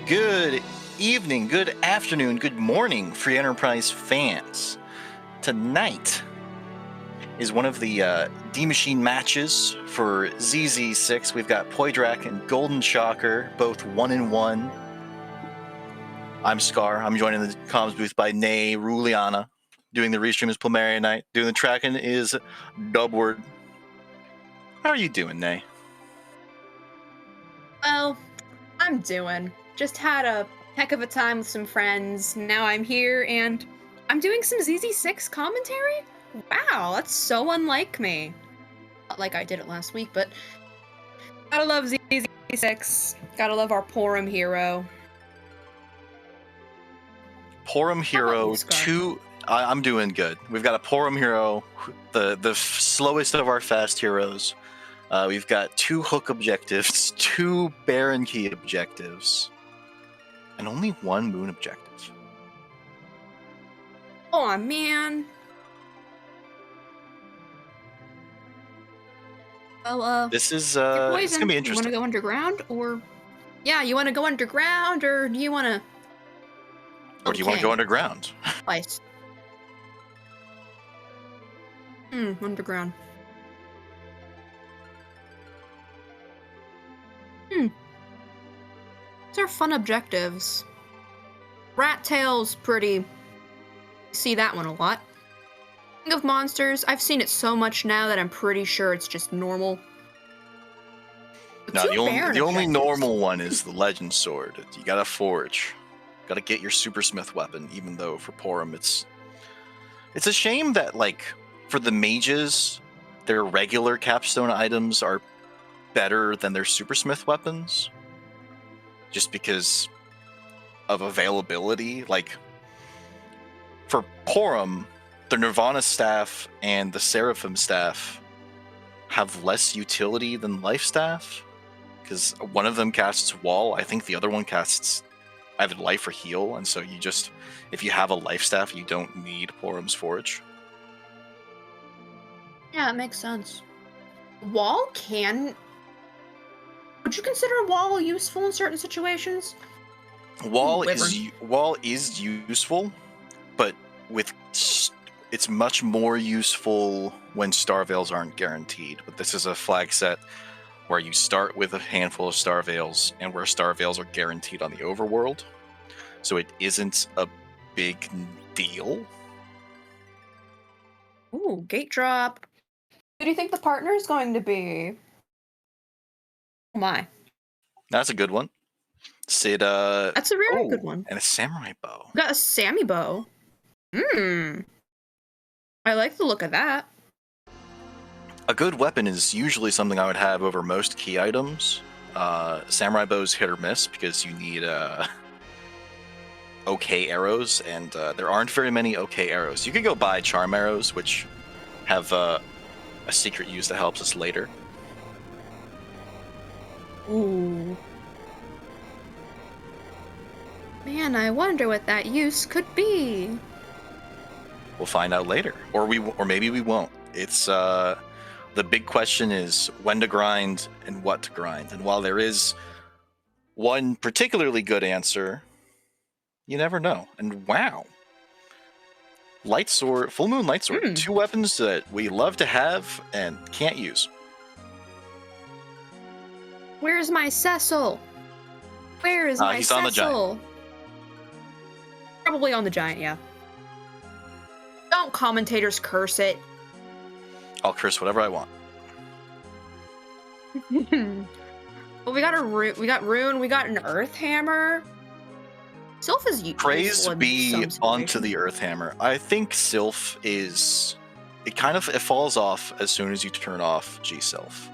Good evening, good afternoon, good morning, Free Enterprise fans. Tonight is one of the D-Machine matches for ZZ6. We've got Poidrac and Goldenshocker, both 1-1. I'm Scar. I'm joined in the comms booth by Nay Ruliana. Doing the restream is Plumeria Knight. Doing the tracking is Dubward. How are you doing, Nay? Well, I'm doing. Just had a heck of a time with some friends. Now I'm here and I'm doing some ZZ6 commentary? Wow, that's so unlike me. Not like I did it last week, but gotta love ZZ6. Gotta love our Porum hero. Porum Hero 2. I'm doing good. We've got a Porum Hero, the slowest of our fast heroes. We've got 2 hook objectives, 2 Baron Key objectives, and only 1 moon objective. Oh man. Well, this is Poison, it's gonna be interesting. You want to go underground, or you want to go underground, or do you want to? Or do you want to go underground? Twice. Underground. These are fun objectives. Rat Tail's pretty. See that one a lot. King of Monsters, I've seen it so much now that I'm pretty sure it's just normal. No, the only normal one is the Legend Sword. You gotta forge. Gotta get your Supersmith weapon, even though for Porum it's a shame that, like, for the mages, their regular capstone items are better than their Supersmith weapons. Just because of availability. Like, for Porum, the Nirvana staff and the Seraphim staff have less utility than Life Staff. Because one of them casts Wall, I think the other one casts either Life or Heal, and so you just, if you have a Life Staff, you don't need Porum's Forge. Yeah, it makes sense. Wall can... Would you consider Wall useful in certain situations? Wall is useful, but it's much more useful when Star Veils aren't guaranteed. But this is a flag set where you start with a handful of Star Veils, and where Star Veils are guaranteed on the overworld. So it isn't a big deal. Ooh, gate drop. Who do you think the partner is going to be? Oh my. That's a good one. Sid, that's a very good one. And a samurai bow. We got a Sammy bow. I like the look of that. A good weapon is usually something I would have over most key items. Samurai bow's hit or miss because you need okay arrows, and there aren't very many okay arrows. You could go buy charm arrows, which have a secret use that helps us later. Ooh. Man, I wonder what that use could be. We'll find out later, or maybe we won't. It's the big question is when to grind and what to grind. And while there is one particularly good answer, you never know. And wow, Light Sword, Full Moon Light Sword, 2 weapons that we love to have and can't use. Where's my Cecil? Where is my he's Cecil? On the giant. Probably on the giant, yeah. Don't commentators curse it. I'll curse whatever I want. Well, we got Rune, we got an Earth Hammer. Sylph is useful. Praise be onto the Earth Hammer. I think Sylph is... It falls off as soon as you turn off G-Sylph.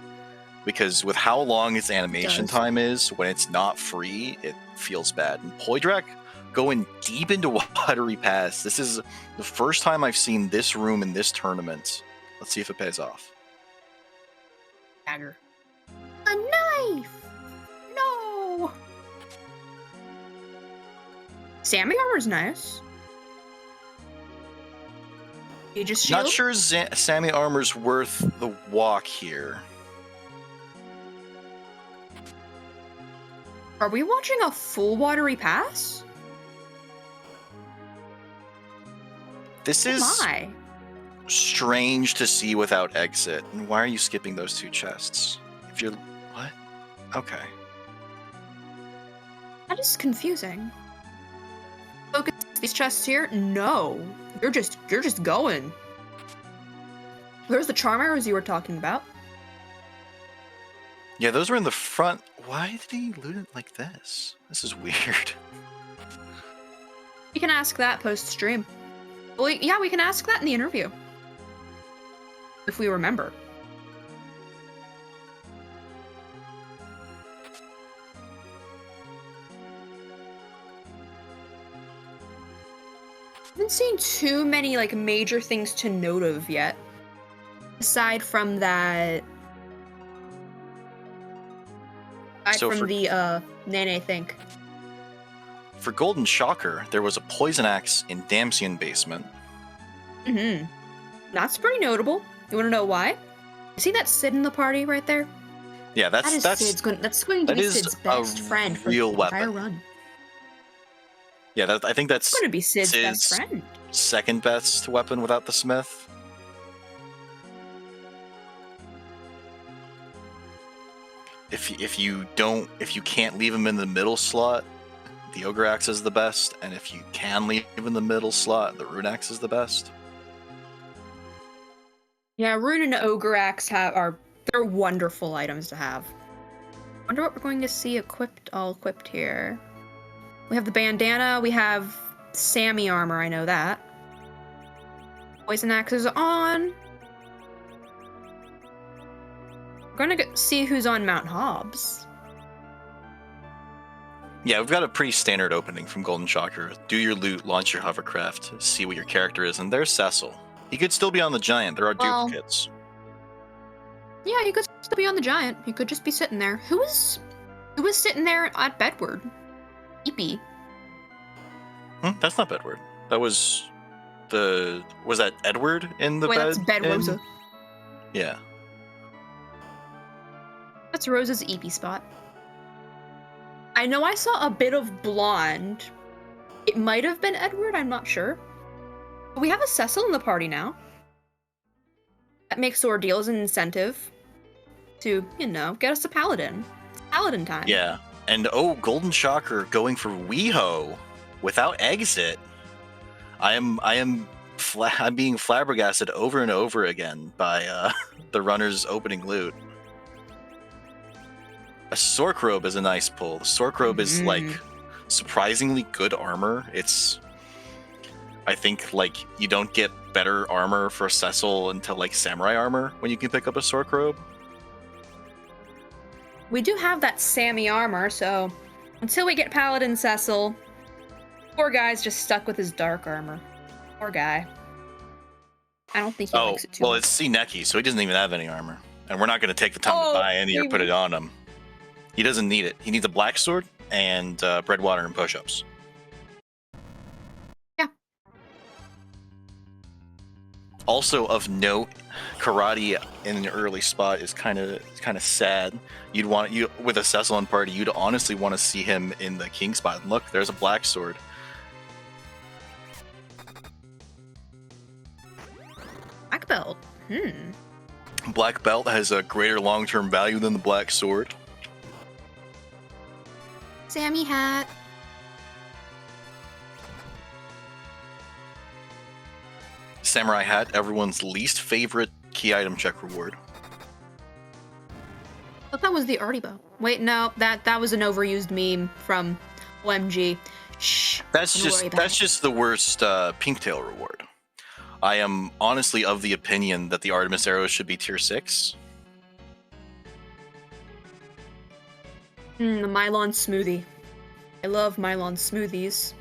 Because with how long its animation time is, when it's not free, it feels bad. And Poidrac going deep into Watery Pass. This is the first time I've seen this room in this tournament. Let's see if it pays off. Dagger. A knife! No! Sammy armor's nice. You just shield? Not sure Sammy armor's worth the walk here. Are we watching a full watery pass? This Oh is my. strange to see without exit. And why are you skipping those 2 chests? If you're what? Okay. That is confusing. Focus these chests here? No. You're just going. There's the charm arrows you were talking about. Yeah, those were in the front. Why did he loot it like this? This is weird. You can ask that post-stream. Well, yeah, we can ask that in the interview. If we remember. I haven't seen too many, like, major things to note of yet. Aside from that... Nene think. For Goldenshocker, there was a poison axe in Damsian basement. Mm-hmm. That's pretty notable. You want to know why? You see that Sid in the party right there? Yeah, that's going to be Sid's best friend for real the weapon. entire run. Yeah, I think that's going to be Sid's best friend. Second best weapon without the smith. If you can't leave him in the middle slot, the ogre axe is the best, and if you can leave him in the middle slot, the rune axe is the best. Yeah, rune and ogre axe they're wonderful items to have. Wonder what we're going to see all equipped here. We have the bandana, we have Sammy armor, I know that. Poison axe is on. We're gonna see who's on Mount Hobbs. Yeah, we've got a pretty standard opening from Goldenshocker. Do your loot, launch your hovercraft, see what your character is, and there's Cecil. He could still be on the giant. There are duplicates. Yeah, he could still be on the giant. He could just be sitting there. Who was sitting there at Bedward? Eepy. That's not Bedward. That was was that Edward in the bed? That's Bedrosa. Yeah. That's Rosa's Eepy spot. I know I saw a bit of blonde. It might have been Edward, I'm not sure. But we have a Cecil in the party now. That makes ordeals an incentive to, get us a paladin. It's paladin time. Yeah. And Goldenshocker going for Weeho without exit. I'm being flabbergasted over and over again by the runner's opening loot. A Sork Robe is a nice pull. The Sork Robe is like surprisingly good armor. I think you don't get better armor for Cecil until samurai armor when you can pick up a Sork Robe. We do have that Sammy armor, so until we get Paladin Cecil, poor guy's just stuck with his dark armor. Poor guy. I don't think he likes it too much. It's Sineki, so he doesn't even have any armor. And we're not going to take the time to buy any or put it on him. He doesn't need it. He needs a black sword and bread, water, and push-ups. Yeah. Also of note, karate in an early spot is kind of sad. With a Cecil in party, you'd honestly want to see him in the king spot. And look, there's a black sword. Black belt. Black belt has a greater long-term value than the black sword. Sammy hat. Samurai hat, everyone's least favorite key item check reward. I thought that was the arty bow. Wait, no, that was an overused meme from OMG. Shh. That's just the worst pinktail reward. I am honestly of the opinion that the Artemis arrows should be tier 6. The Mylon smoothie. I love Mylon smoothies.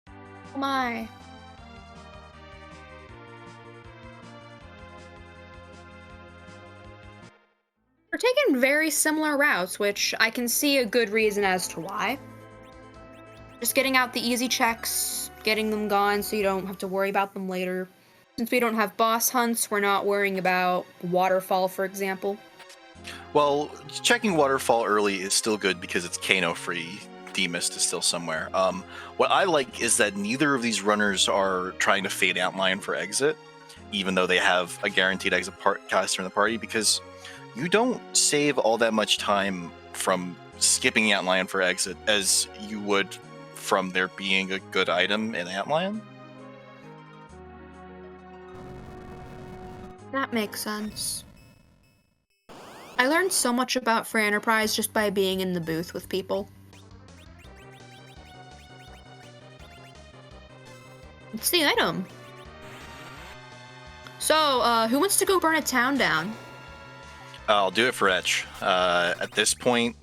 Oh my. We're taking very similar routes, which I can see a good reason as to why. Just getting out the easy checks, getting them gone so you don't have to worry about them later. Since we don't have boss hunts, we're not worrying about waterfall, for example. Well, checking waterfall early is still good because it's Kano free. Demist is still somewhere. What I like is that neither of these runners are trying to fade outline for exit, even though they have a guaranteed exit caster in the party, because you don't save all that much time from skipping outline for exit as you would from there being a good item in outline. That makes sense. I learned so much about Free Enterprise just by being in the booth with people. It's the item. So, who wants to go burn a town down? I'll do it for Etch. At this point,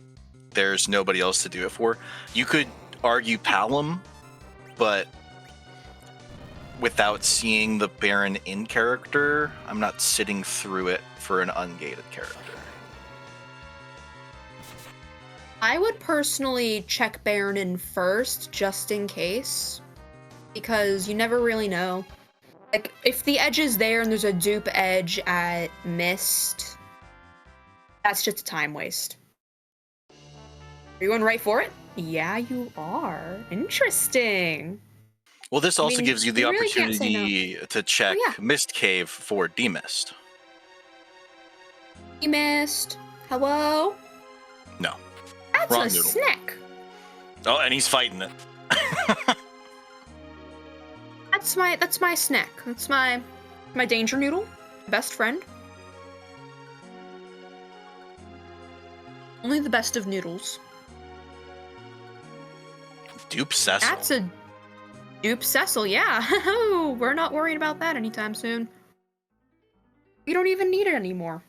there's nobody else to do it for. You could argue Palom, but without seeing the Baron in character, I'm not sitting through it for an ungated character. I would personally check Baron in first, just in case. Because you never really know. Like, if the edge is there and there's a dupe edge at Mist, that's just a time waste. Are you going right for it? Yeah, you are. Interesting. Well, this also gives you the really opportunity to check Mist Cave for Demist. Demist. Hello? No. That's Wrong a noodle. snack. Oh, and he's fighting it. That's my snack. That's my danger noodle. Best friend. Only the best of noodles. Dupe Cecil. That's a dupe Cecil, yeah. We're not worried about that anytime soon. We don't even need it anymore.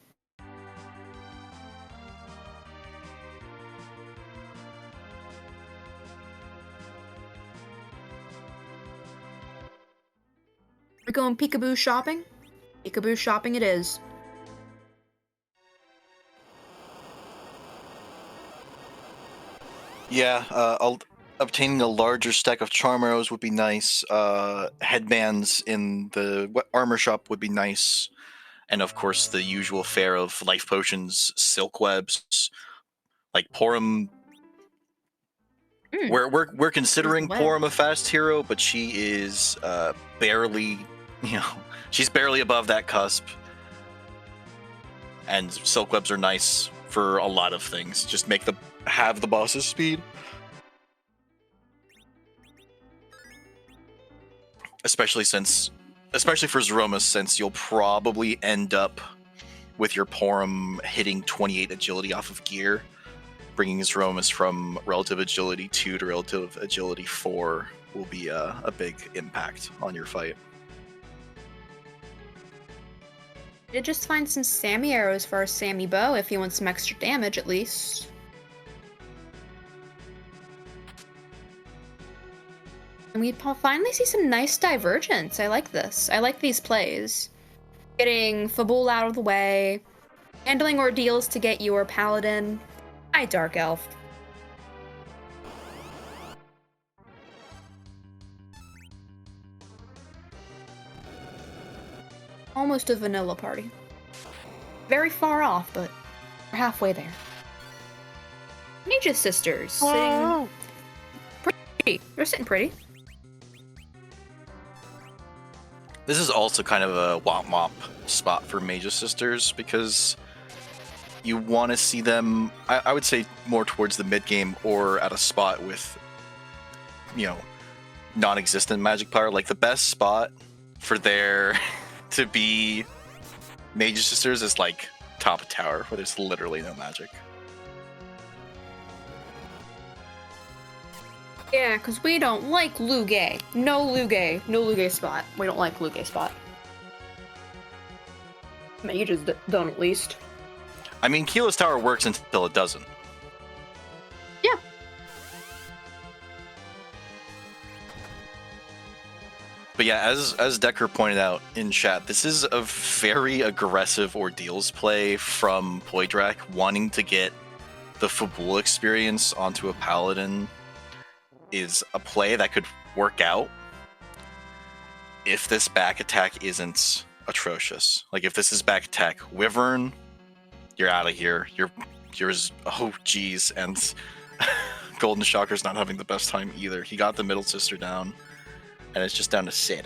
We're going peekaboo shopping? Peekaboo shopping it is. Yeah, obtaining a larger stack of charm arrows would be nice. Headbands in the armor shop would be nice. And of course, the usual fare of life potions, silk webs, like Porum. We're considering Porum a fast hero, but she is barely, she's barely above that cusp. And silk webs are nice for a lot of things. Just have the boss's speed. Especially for Zemus, since you'll probably end up with your Porum hitting 28 agility off of gear, bringing Zemus from relative agility 2 to relative agility 4 will be a big impact on your fight. I did just find some Sammy arrows for our Sammy bow if you want some extra damage at least. And we finally see some nice divergence. I like this. I like these plays. Getting Fabul out of the way, handling ordeals to get your paladin. Hi, Dark Elf. Almost a vanilla party. Very far off, but we're halfway there. Mage's sisters sitting pretty. They're sitting pretty. This is also kind of a womp spot for Mage's sisters because you want to see them, I would say, more towards the mid game or at a spot with, non-existent magic power. Like the best spot for there to be Mage's sisters is like top of tower where there's literally no magic. Yeah, because we don't like Lugay. No Lugay spot. We don't like Lugay spot. Mages don't, at least. I mean, Keyless Tower works until it doesn't. Yeah. But yeah, as Decker pointed out in chat, this is a very aggressive ordeals play from Poidrac, wanting to get the Fabul experience onto a paladin is a play that could work out. if this back attack isn't atrocious. Like, if this is back attack Wyvern, you're out of here. Yours. Oh, geez. And Goldenshocker's not having the best time either. He got the middle sister down, and it's just down to Sid.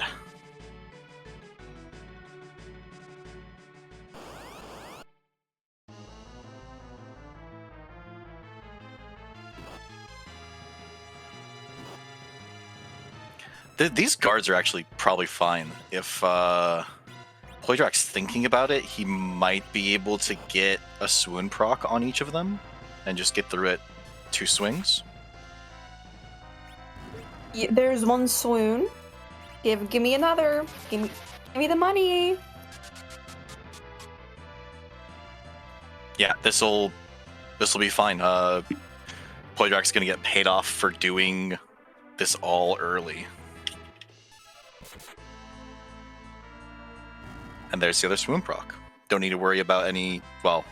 These guards are actually probably fine. If Poidrac's thinking about it, he might be able to get a swoon proc on each of them and just get through it 2 swings. Yeah, there's one swoon. Give me another. Give me the money. Yeah, this'll be fine. Poidrac's gonna get paid off for doing this all early. And there's the other swoon proc. Don't need to worry about any, well,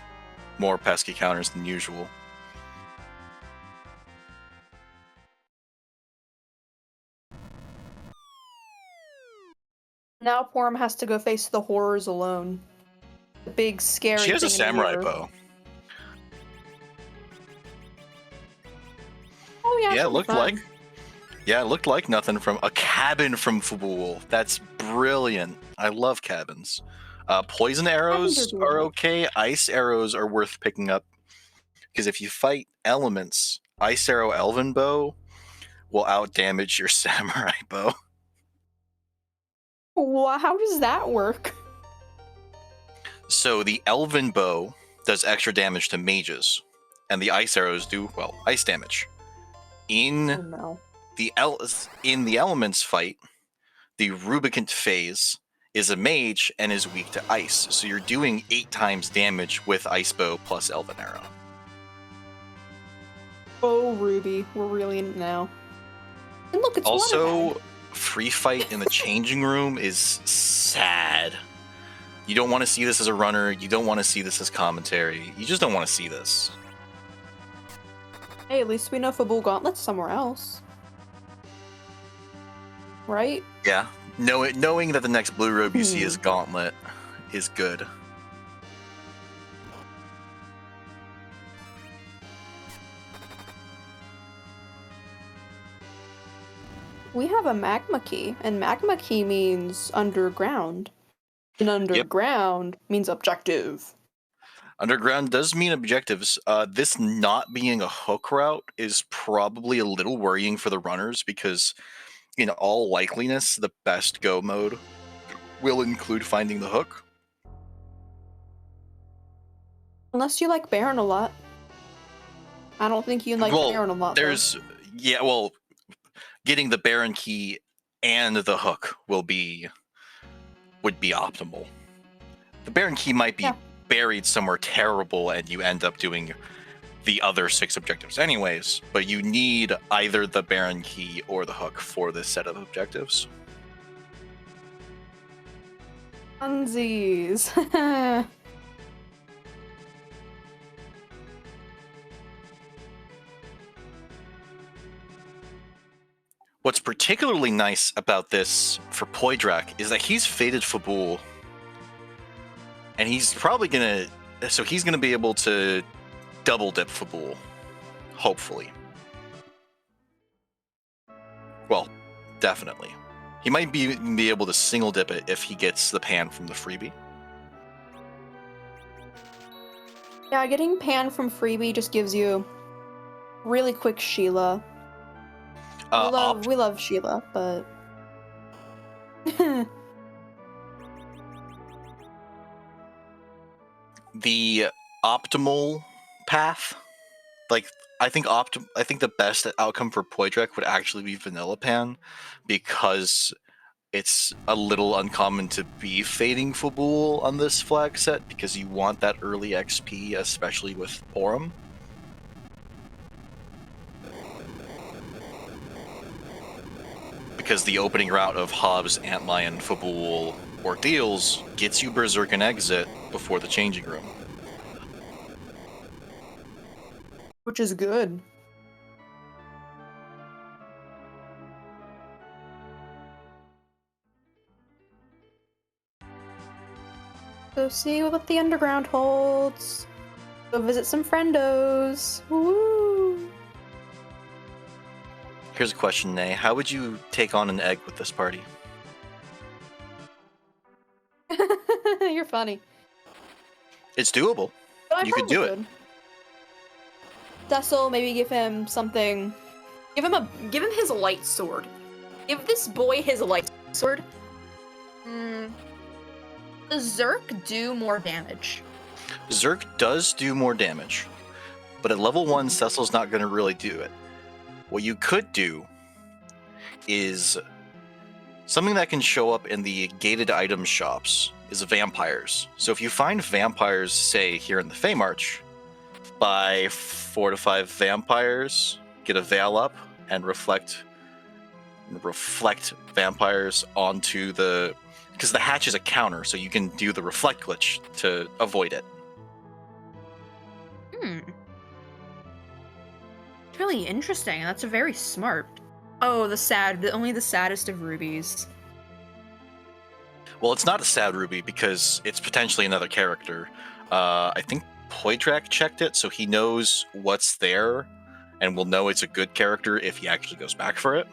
more pesky counters than usual. Now Porum has to go face the horrors alone. The big, scary She has a thing in the samurai mirror. bow. Oh yeah, Yeah, she'll be fine. it looked like nothing from a cabin from Fabul. That's brilliant. I love cabins. Poison arrows are okay. Ice arrows are worth picking up because if you fight elements, ice arrow elven bow will outdamage your samurai bow. Well, how does that work? So the elven bow does extra damage to mages, and the ice arrows do, well, ice damage. In no. the elements fight, the Rubicant phase is a mage and is weak to ice, so you're doing 8 times damage with ice bow plus elven arrow. Oh, Ruby, we're really in it now. And look, it's also free fight in the changing room is sad. You don't want to see this as a runner. You don't want to see this as commentary. You just don't want to see this. Hey, at least we know Fabul Gauntlet's somewhere else. Right? Yeah. Knowing that the next blue robe you see is Gauntlet is good. We have a magma key, and magma key means underground. And underground means objective. Underground does mean objectives. This not being a hook route is probably a little worrying for the runners because, in all likeliness, the best go mode will include finding the hook. Unless you like Baron a lot. I don't think you like Baron a lot. Getting the Baron key and the hook would be optimal. The Baron key might be buried somewhere terrible and you end up doing the other 6 objectives anyways, but you need either the Baron key or the hook for this set of objectives. Funsies. What's particularly nice about this for Poidrac is that he's faded Fabul, and he's probably gonna be able to double dip Fabul, hopefully. Well, definitely. He might be able to single dip it if he gets the pan from the freebie. Yeah, getting pan from freebie just gives you really quick Sheila. We love Sheila, but the optimal path, like I think the best outcome for Poidrac would actually be Vanilla Pan, because it's a little uncommon to be fading Fabul on this flag set because you want that early XP, especially with Porum. Because the opening route of Hobbs, Antlion, Fabul, Ordeals gets you Berserk and Exit before the changing room. Which is good. Go see what the underground holds. Go visit some friendos. Woo! Here's a question, Nay. How would you take on an egg with this party? You're funny. It's doable. You could do it. Cecil, maybe give him something. Give him his light sword. Give this boy his light sword. Does Zerk do more damage? Zerk does do more damage, but at level 1, Cecil's not going to really do it. What you could do is something that can show up in the gated item shops is vampires. So if you find vampires, say here in the Feymarch, buy 4 to 5 vampires, get a veil up, and reflect vampires onto the... Because the hatch is a counter, so you can do the reflect glitch to avoid it. Really interesting. That's a very smart. Oh, only the saddest of rubies. Well, it's not a sad ruby because it's potentially another character. I think Poidrac checked it, so he knows what's there and will know it's a good character if he actually goes back for it.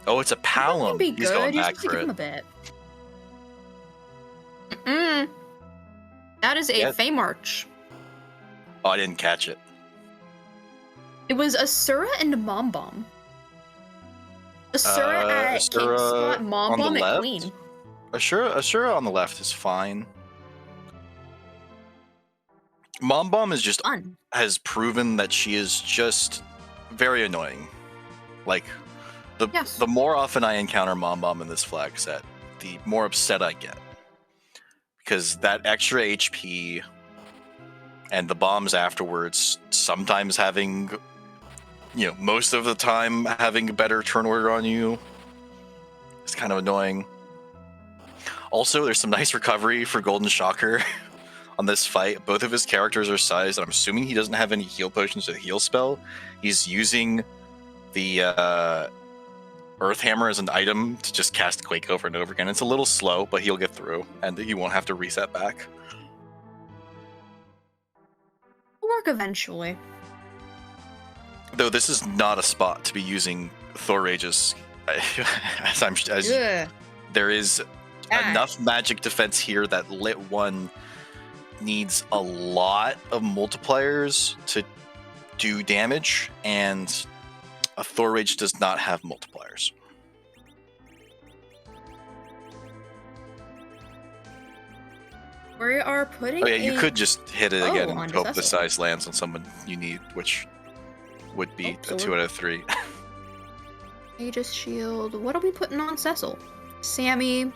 Oh, it's a Palom. He's going back for it. Give him a bit. That is a Feymarch. Oh, I didn't catch it. It was Asura and Mom Bomb. Asura at King Spot, Mom Bomb at Queen. Asura on the left is fine. Mom Bomb is just has proven that she is just very annoying. Like the more often I encounter Mom Bomb in this flag set, the more upset I get. Because that extra HP and the bombs afterwards, sometimes having, most of the time having a better turn order on you, is kind of annoying. Also, there's some nice recovery for Goldenshocker on this fight. Both of his characters are sized, and I'm assuming he doesn't have any heal potions or heal spell. He's using the Earth Hammer as an item to just cast Quake over and over again. It's a little slow, but he'll get through, and he won't have to reset back. Work eventually. Though this is not a spot to be using Thor Aegis, there is enough magic defense here that Lit 1 needs a lot of multipliers to do damage, and a Thor Rage does not have multipliers. We are putting. Oh yeah, you could just hit it again and hope the size lands on someone you need, which would be a 2 out of 3. Aegis Shield. What are we putting on Cecil? Sammy,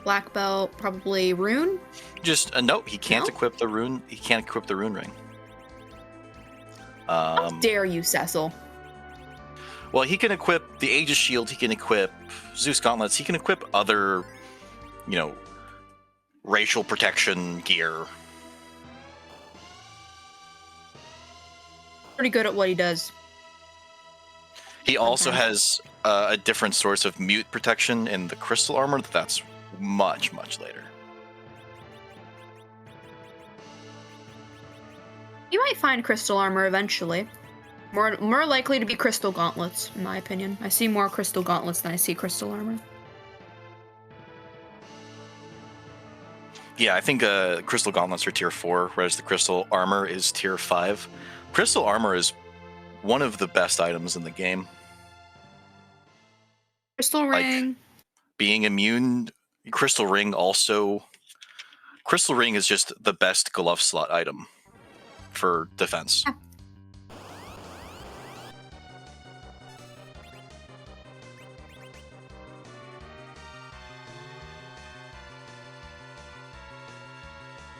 Black Belt, probably Rune. Just a note. He can't equip the rune. He can't equip the rune ring. How dare you, Cecil? Well, he can equip the Aegis Shield. He can equip Zeus Gauntlets. He can equip other, racial protection gear. Pretty good at what he does. He also has a different source of mute protection in the crystal armor. That's much, much later. You might find crystal armor eventually. More likely to be crystal gauntlets, in my opinion. I see more crystal gauntlets than I see crystal armor. Yeah, I think crystal gauntlets are tier 4, whereas the crystal armor is tier 5. Crystal armor is one of the best items in the game. Crystal ring. Being immune, crystal ring also. Crystal ring is just the best glove slot item for defense. Yeah.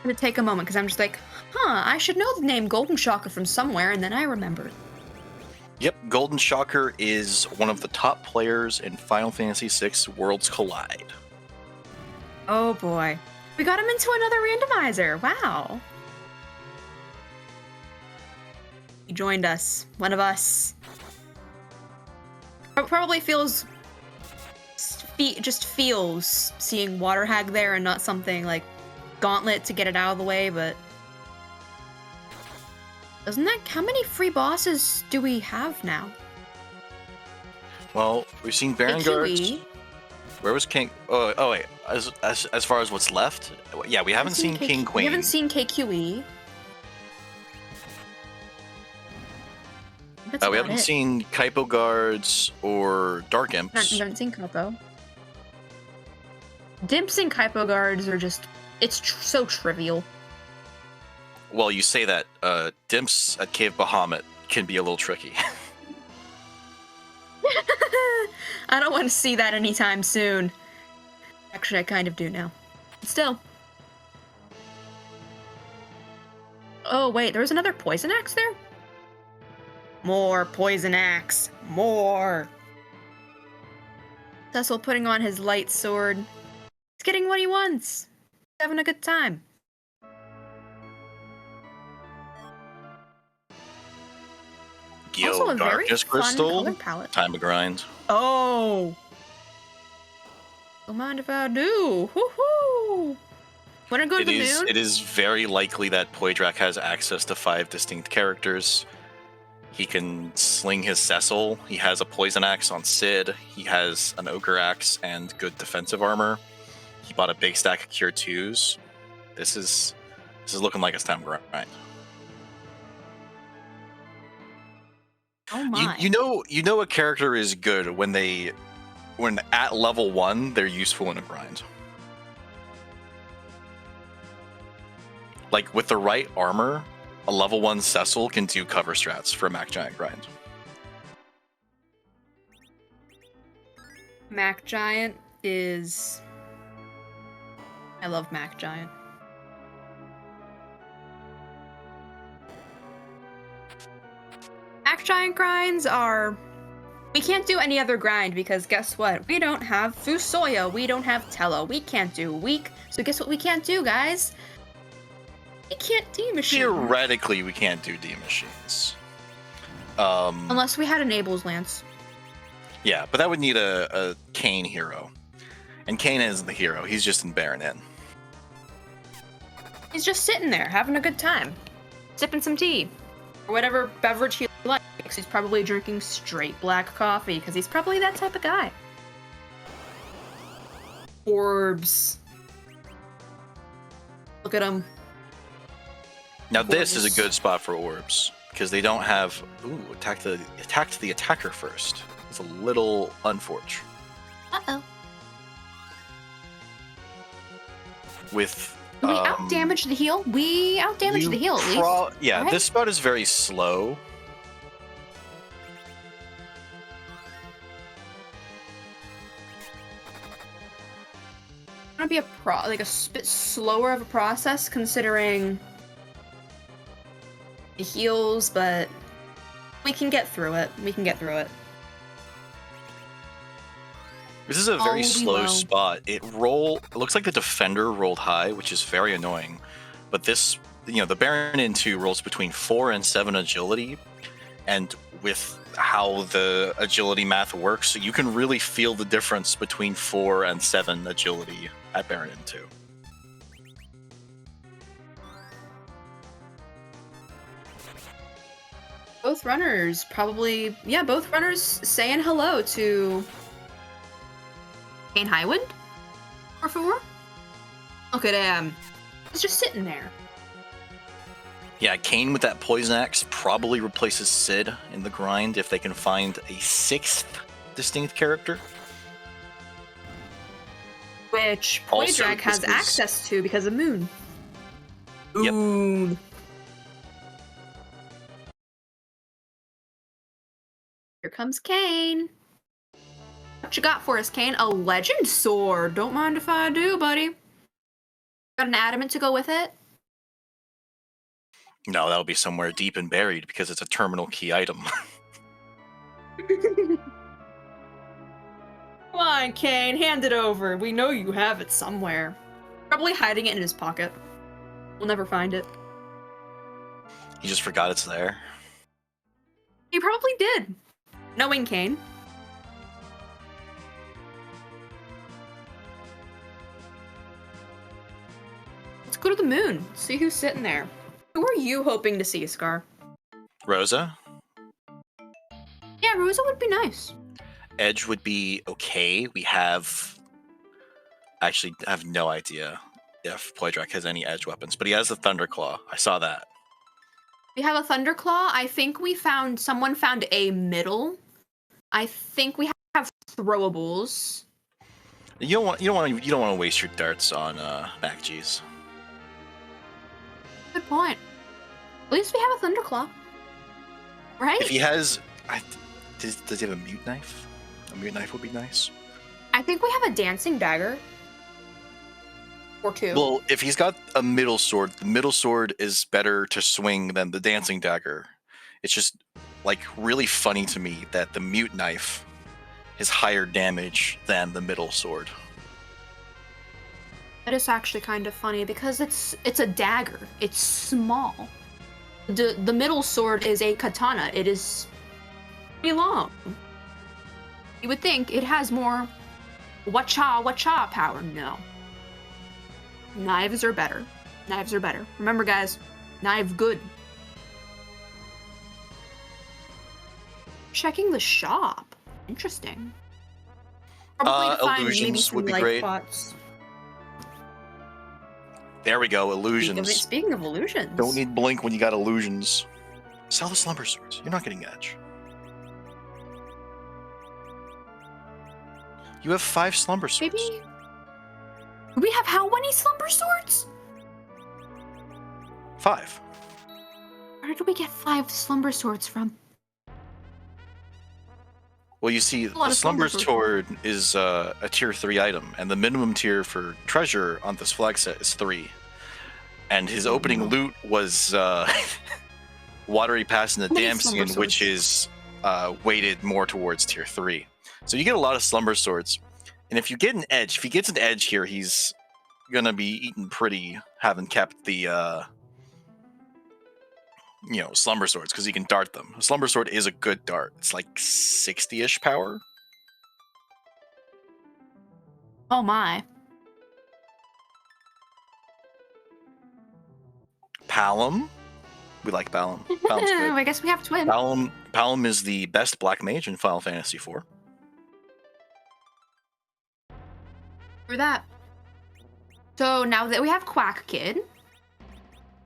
To take a moment because I'm just like, I should know the name Goldenshocker from somewhere, and then I remembered. Yep, Goldenshocker is one of the top players in Final Fantasy VI Worlds Collide. Oh boy. We got him into another randomizer. Wow. He joined us. One of us. Probably feels just feels seeing Water Hag there and not something like Gauntlet to get it out of the way, but doesn't that, how many free bosses do we have now? Well, we've seen Baron Guards. Where was King? Oh wait. As far as what's left, yeah, we haven't seen King Queen. We haven't seen KQE. We haven't seen Kaipo Guards or Dark Imps. We haven't seen Kaipo. Dimps and Kaipo Guards are just, it's so trivial. Well, you say that. Dimps at Cave Bahamut can be a little tricky. I don't want to see that anytime soon. Actually, I kind of do now. But still. Oh, wait, there was another Poison Axe there? More Poison Axe. More. Cecil putting on his light sword. He's getting what he wants. He's having a good time. Gil Darkness Crystal. Time to grind. Oh. Don't mind if I do. Woohoo! Wanna go to the moon? It is very likely that Poidrac has access to 5 distinct characters. He can sling his Cecil. He has a Poison Axe on Sid. He has an Ogre Axe and good defensive armor. He bought a big stack of Cure 2s. This is looking like it's time to grind. Oh my. You know a character is good when at level 1 they're useful in a grind. Like with the right armor, a level 1 Cecil can do cover strats for a Mac Giant grind. Mac Giant is... I love Mac Giant. Mac Giant grinds are... We can't do any other grind because guess what? We don't have Fusoya, we don't have Tello, we can't do Weak, so guess what we can't do, guys? We can't D-Machine. Theoretically, we can't do D-Machines. Unless we had Enables Lance. Yeah, but that would need a Kane hero. And Kane isn't the hero, he's just in Baron Inn. He's just sitting there, having a good time. Sipping some tea. Or whatever beverage he likes. He's probably drinking straight black coffee, because he's probably that type of guy. Orbs. Look at him. Now this is a good spot for orbs, because they don't have... Ooh, attack the attacker first. It's a little unfortunate. Uh-oh. With... We out-damage the heal? We out-damage the heal, at least. Yeah, right? This spot is very slow. It's gonna be a bit slower of a process, considering the heals, but we can get through it. This is a very slow spot. It looks like the defender rolled high, which is very annoying. But this, the Baron Inn 2 rolls between 4 and 7 agility, and with how the agility math works, you can really feel the difference between 4 and 7 agility at Baron Inn 2. Both runners saying hello to Kane Highwind? Por favor? Look at him. He's just sitting there. Yeah, Kane with that Poison Axe probably replaces Sid in the grind if they can find a 6th distinct character. Which Poidrac has access to because of Moon. Yep. Ooh. Here comes Kane. What you got for us, Kane? A legend sword. Don't mind if I do, buddy. Got an adamant to go with it? No, that'll be somewhere deep and buried because it's a terminal key item. Come on, Kane, hand it over. We know you have it somewhere. Probably hiding it in his pocket. We'll never find it. He just forgot it's there. He probably did. Knowing Kane. Let's go to the moon. See who's sitting there. Who are you hoping to see, Scar? Rosa? Yeah, Rosa would be nice. Edge would be okay. We have... Actually, I have no idea if Poidrac has any edge weapons, but he has the Thunderclaw. I saw that. We have a Thunderclaw. I think someone found a middle. I think we have throwables. You don't want to waste your darts on Mac G's. Good point. At least we have a Thunderclaw, right? If he has, does he have a mute knife? A mute knife would be nice. I think we have a dancing dagger. Or two. Well, if he's got a middle sword, the middle sword is better to swing than the dancing dagger. It's just like really funny to me that the mute knife is higher damage than the middle sword. That is actually kind of funny because it's a dagger. It's small. The middle sword is a katana. It is pretty long. You would think it has more wacha power. No. Knives are better. Knives are better. Remember, guys, knife good. Checking the shop. Interesting. Probably to find illusions maybe some would be life great. pots. There we go, illusions. Speaking of illusions. Don't need blink when you got illusions. Sell the slumber swords. You're not getting edge. You have 5 slumber swords. Maybe. We have how many slumber swords? 5. Where do we get 5 slumber swords from? Well, you see, the slumber sword is a tier 3 item, and the minimum tier for treasure on this flag set is 3. And his opening loot was Watery Pass in the Damsian, which is weighted more towards tier 3. So you get a lot of slumber swords. And if you get an edge, if he gets an edge here, he's gonna be eaten pretty, having kept the slumber swords, because he can dart them. A slumber sword is a good dart. It's like 60-ish power. Oh my. Palom. We like Palom. Palom's good. I guess we have twin. Palom is the best black mage in Final Fantasy IV. For that. So now that we have Quack Kid,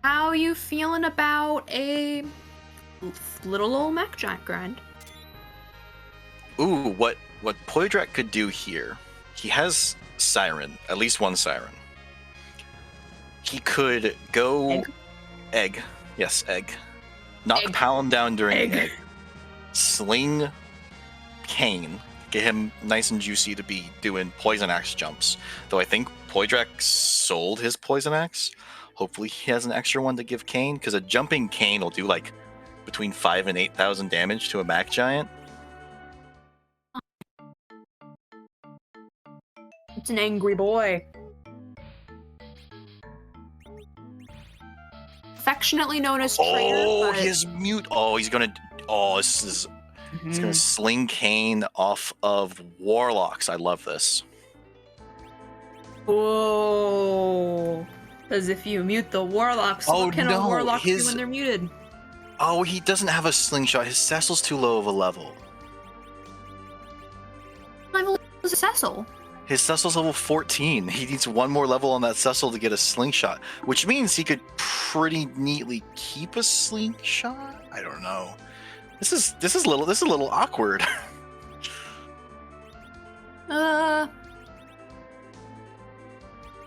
how are you feeling about a little old mech giant grind? Ooh, what Poidrac could do here, he has Siren, at least one Siren. He could go egg. Yes, egg. Knock Palom down during egg. Sling Kane. Get him nice and juicy to be doing Poison Axe jumps. Though I think Poidrac sold his Poison Axe. Hopefully he has an extra one to give Kane, because a jumping Kane will do like between 5,000 and 8,000 damage to a Mac Giant. It's an angry boy. Affectionately known as Traitor. Oh, his mute. Oh, he's gonna. Oh, this is. He's gonna sling Kane off of Warlocks. I love this. Whoa. Because if you mute the Warlocks, what can a Warlock do when they're muted? Oh, he doesn't have a slingshot. His Cecil's too low of a level. What level is a Cecil? His Cecil's level 14. He needs one more level on that Cecil to get a slingshot, which means he could pretty neatly keep a slingshot. I don't know. This is a little awkward.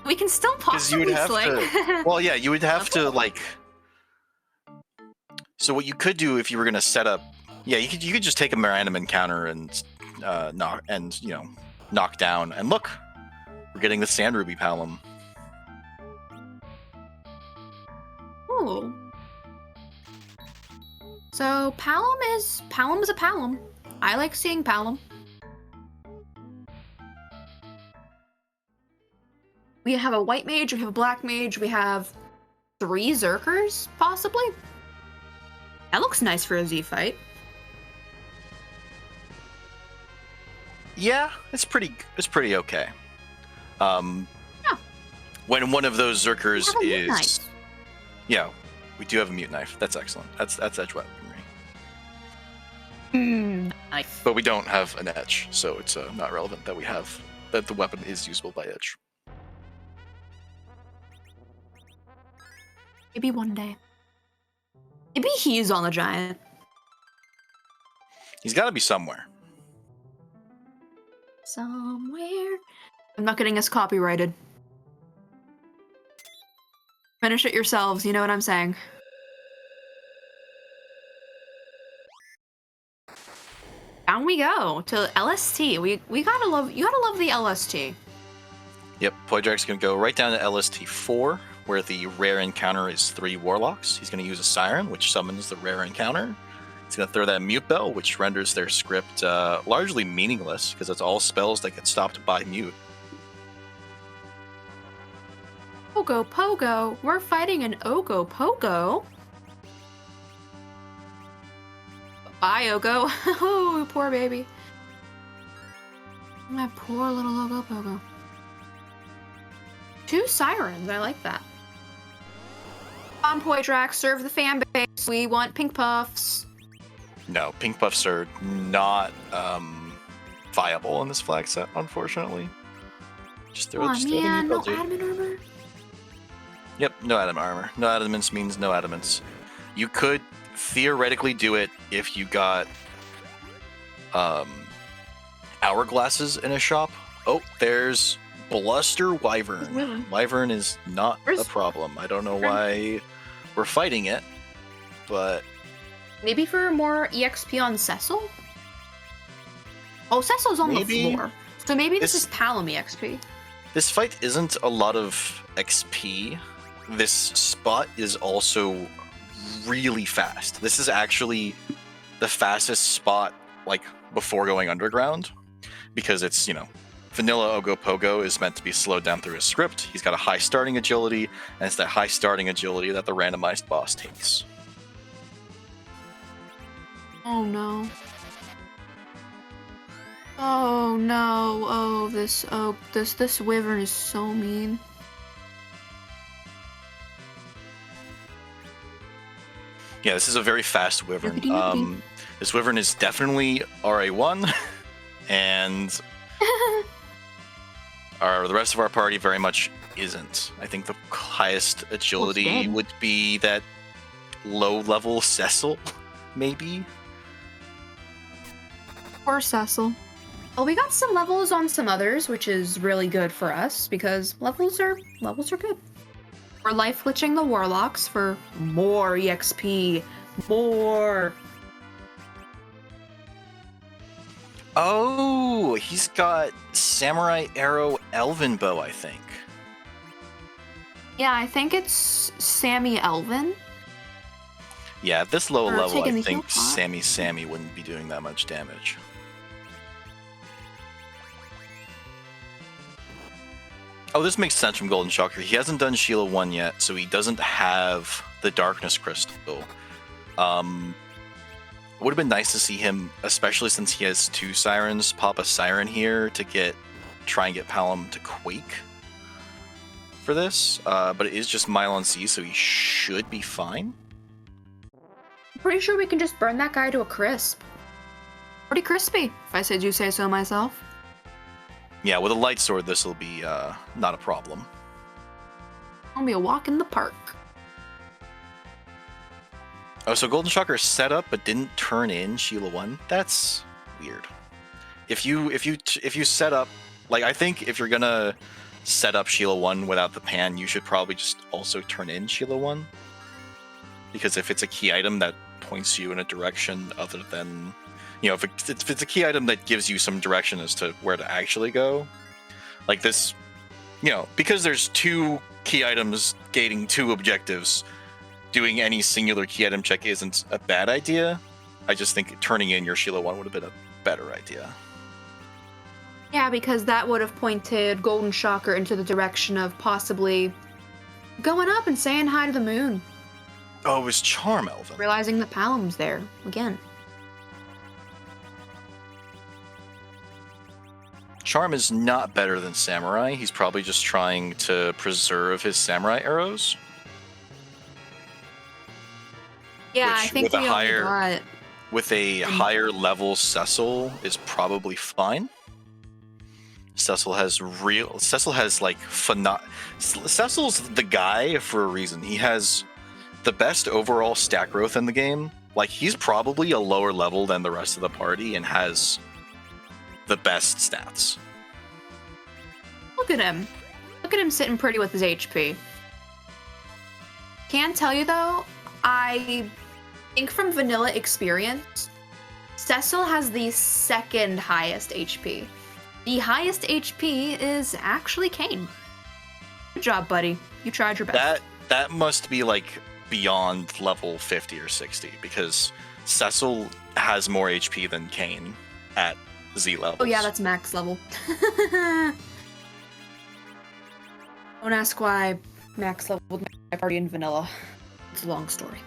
We can still possibly sling. Well, yeah, you would have to like. So what you could do if you were gonna set up, yeah, you could just take a random encounter and knock down. And look, we're getting the Sand Ruby Palom. Ooh. So Palom is a Palom. I like seeing Palom. We have a white mage, we have a black mage, we have 3 Zerkers, possibly? That looks nice for a Z fight. Yeah, it's pretty okay. Yeah. when one of those Zerkers We have a is... knife. Yeah, we do have a mute knife. That's excellent. That's edge weaponry. Knife. But we don't have an edge, so it's not relevant that the weapon is usable by edge. Maybe one day. Maybe he's on the giant. He's got to be somewhere. Somewhere. I'm not getting us copyrighted. Finish it yourselves, you know what I'm saying. Down we go to LST. You gotta love the LST. Yep, Poidrac's going to go right down to LST 4, where the rare encounter is 3 warlocks. He's going to use a siren, which summons the rare encounter. He's going to throw that mute bell, which renders their script largely meaningless, because it's all spells that get stopped by mute. Pogo Pogo, we're fighting an Ogo Pogo. Bye, Ogo. Oh, poor baby. My poor little Ogo Pogo. 2 sirens, I like that. On Poidrac, serve the fan base. We want pink puffs. No, pink puffs are not viable in this flag set, unfortunately. Just throw Oh just man, no throw the adamant armor. Yep, no adamant armor. No adamants means no adamants. You could theoretically do it if you got hourglasses in a shop. Oh, there's Bluster Wyvern. Wyvern is not a problem. I don't know why we're fighting it, but... Maybe for more EXP on Cecil? Oh, Cecil's on the floor. So maybe this is Palom EXP. This fight isn't a lot of XP. This spot is also really fast. This is actually the fastest spot, like, before going underground, because it's, vanilla Ogo Pogo is meant to be slowed down through his script. He's got a high starting agility, and it's that high starting agility that the randomized boss takes. Oh no. Oh no. Oh, this wyvern is so mean. Yeah, this is a very fast wyvern. This wyvern is definitely RA1, and the rest of our party very much isn't. I think the highest agility would be that low-level Cecil, maybe? Poor Cecil. Well, we got some levels on some others, which is really good for us, because levels are good. We're life glitching the warlocks for more EXP. More. Oh, he's got Samurai Arrow Elven Bow, I think. Yeah, I think it's Sammy Elven. Yeah, at this low level, I think Sammy Sammy wouldn't be doing that much damage. Oh, this makes sense from Goldenshocker. He hasn't done Sheila 1 yet, so he doesn't have the Darkness Crystal. It would have been nice to see him, especially since he has 2 sirens, pop a siren here to try and get Palom to quake for this. But it is just Mylon C, so he should be fine. I'm pretty sure we can just burn that guy to a crisp. Pretty crispy, if I do say so myself. Yeah, with a light sword, this will be not a problem. Gonna be a walk in the park. Oh, so Goldenshocker set up but didn't turn in Sheila 1? That's weird. If you set up, like, I think if you're gonna set up Sheila 1 without the pan, you should probably just also turn in Sheila 1. Because if it's a key item that points you in a direction other than, if it's a key item that gives you some direction as to where to actually go, like this, because there's 2 key items gating 2 objectives, doing any singular key item check isn't a bad idea. I just think turning in your Sheila 1 would have been a better idea. Yeah, because that would have pointed Goldenshocker into the direction of possibly going up and saying hi to the moon. Oh, it was Charm Elven. Realizing that Palom's there again. Charm is not better than Samurai. He's probably just trying to preserve his Samurai arrows. Yeah, Which, I think we only got... With a higher level Cecil is probably fine. Cecil's like Cecil's the guy for a reason. He has the best overall stat growth in the game. Like, he's probably a lower level than the rest of the party and has the best stats. Look at him. Look at him sitting pretty with his HP. Can tell you though, I think from vanilla experience, Cecil has the second highest HP. The highest HP is actually Kane. Good job, buddy. You tried your best. That must be like beyond level 50 or 60 because Cecil has more HP than Kane at Z levels. Oh yeah, that's max level. Don't ask why max level with my party in vanilla. It's a long story.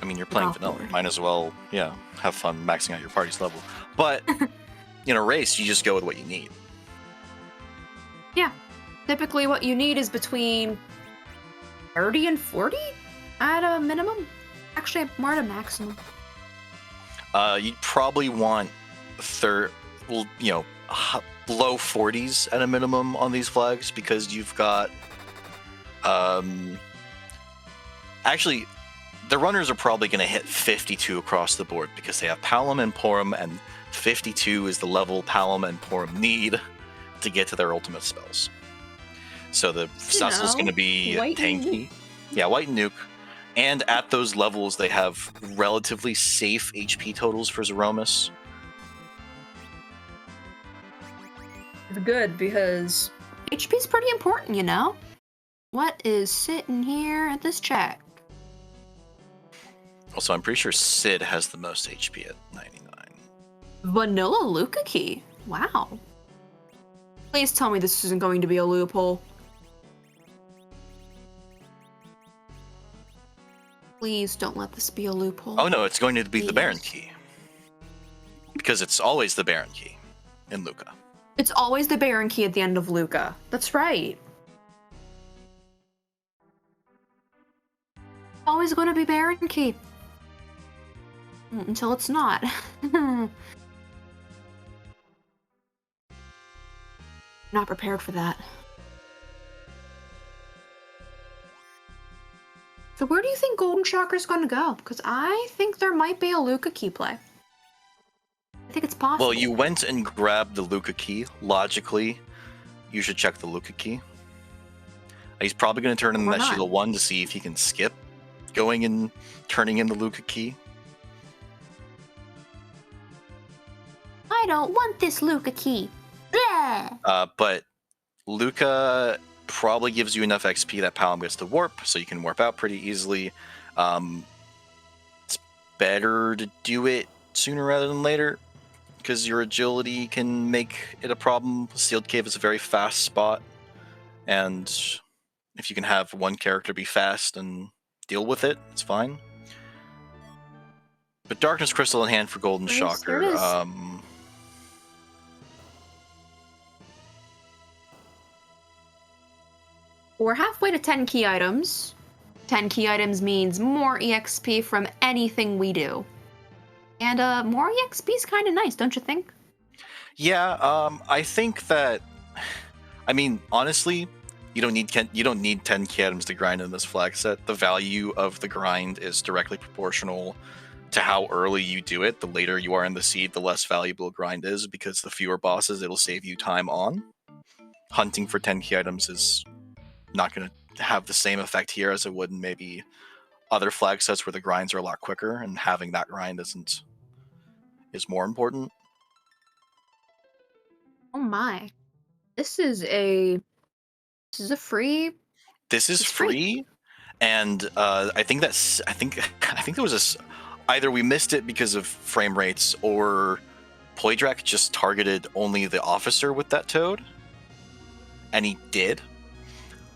I mean, you're playing vanilla. Might as well, have fun maxing out your party's level. But in a race, you just go with what you need. Yeah. Typically what you need is between 30 and 40 at a minimum. Actually, more at a maximum. You'd probably want low 40s at a minimum on these flags because you've got actually the runners are probably going to hit 52 across the board because they have Palom and Porum, and 52 is the level Palom and Porum need to get to their ultimate spells. So the Cecil's going to be tanky. Yeah, White and Nuke. And at those levels, they have relatively safe HP totals for Zeromus. It's good because HP's pretty important, you know? What is sitting here at this check? Also, I'm pretty sure Sid has the most HP at 99. Vanilla Luca Key? Wow. Please tell me this isn't going to be a loophole. Please don't let this be a loophole. Oh no, it's going to be the Baron Key. Because it's always the Baron Key in Luca. It's always the Baron Key at the end of Luca. That's right. Always going to be Baron Key. Until it's not. Not prepared for that. So where do you think Goldenshocker's going to go? Because I think there might be a Luca Key play. I think it's possible. Well, you went and grabbed the Luca Key. Logically, you should check the Luca Key. He's probably going to turn in that Sheila 1 to see if he can skip going and turning in the Luca Key. I don't want this Luca Key. Yeah. But Luca probably gives you enough XP that Palom gets to warp, so you can warp out pretty easily. It's better to do it sooner rather than later, because your agility can make it a problem. Sealed Cave is a very fast spot, and if you can have one character be fast and deal with it, it's fine. But Darkness Crystal in hand for Goldenshocker. We're halfway to 10 key items. 10 key items means more EXP from anything we do. And more EXP is kind of nice, don't you think? Yeah, I think that. I mean, honestly, you don't need 10 key items to grind in this flag set. The value of the grind is directly proportional to how early you do it. The later you are in the seed, the less valuable grind is, because the fewer bosses it'll save you time on. Hunting for 10 key items is not going to have the same effect here as it would in maybe other flag sets where the grinds are a lot quicker, and having that grind is more important. Oh my. This is a free. This is free, and I think there was either we missed it because of frame rates, or Poidrac just targeted only the officer with that toad, and he did.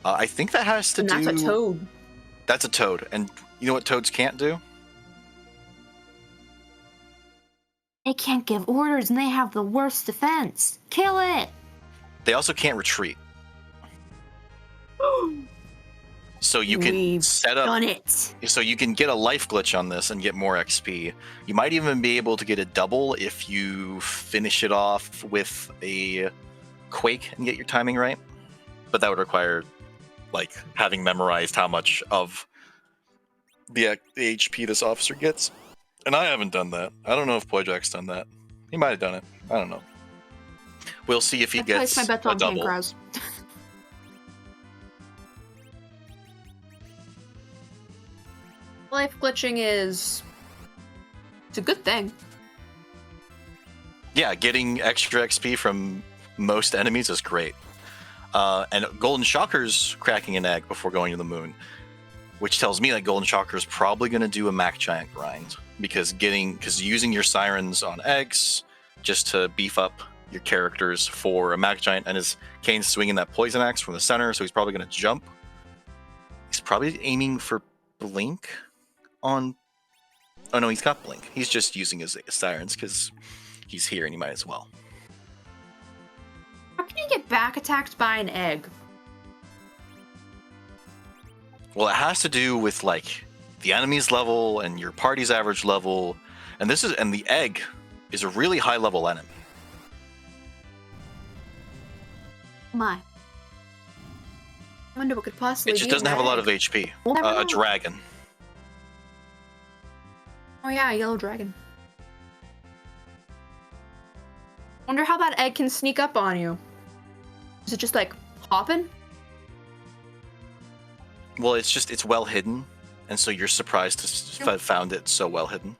I think that has to do. That's a toad. That's a toad, and you know what toads can't do? They can't give orders and they have the worst defense. Kill it! They also can't retreat. So you can set up. Done it. So you can get a life glitch on this and get more XP. You might even be able to get a double if you finish it off with a quake and get your timing right. But that would require like having memorized how much of the HP this officer gets. And I haven't done that. I don't know if Poidrac's done that. He might have done it. I don't know. We'll see if he gets my bets a on double. Pancras. Life glitching is... It's a good thing. Yeah, getting extra XP from most enemies is great. And Goldenshocker's cracking an egg before going to the moon, which tells me that Goldenshocker is probably going to do a Mac Giant grind because using your sirens on eggs just to beef up your characters for a Mac Giant, and his Kane's swinging that poison axe from the center, so he's probably going to jump. He's probably aiming for blink on. Oh no, he's got blink. He's just using his sirens because he's here and he might as well. How can you get back attacked by an egg? Well, it has to do with like the enemy's level and your party's average level, and the egg is a really high level enemy. My. I wonder what could possibly be. It just doesn't have a lot of HP. A dragon. Oh yeah, a yellow dragon. Wonder how that egg can sneak up on you. Is it just like hopping? Well, it's well hidden, and so you're surprised to have found it so well hidden.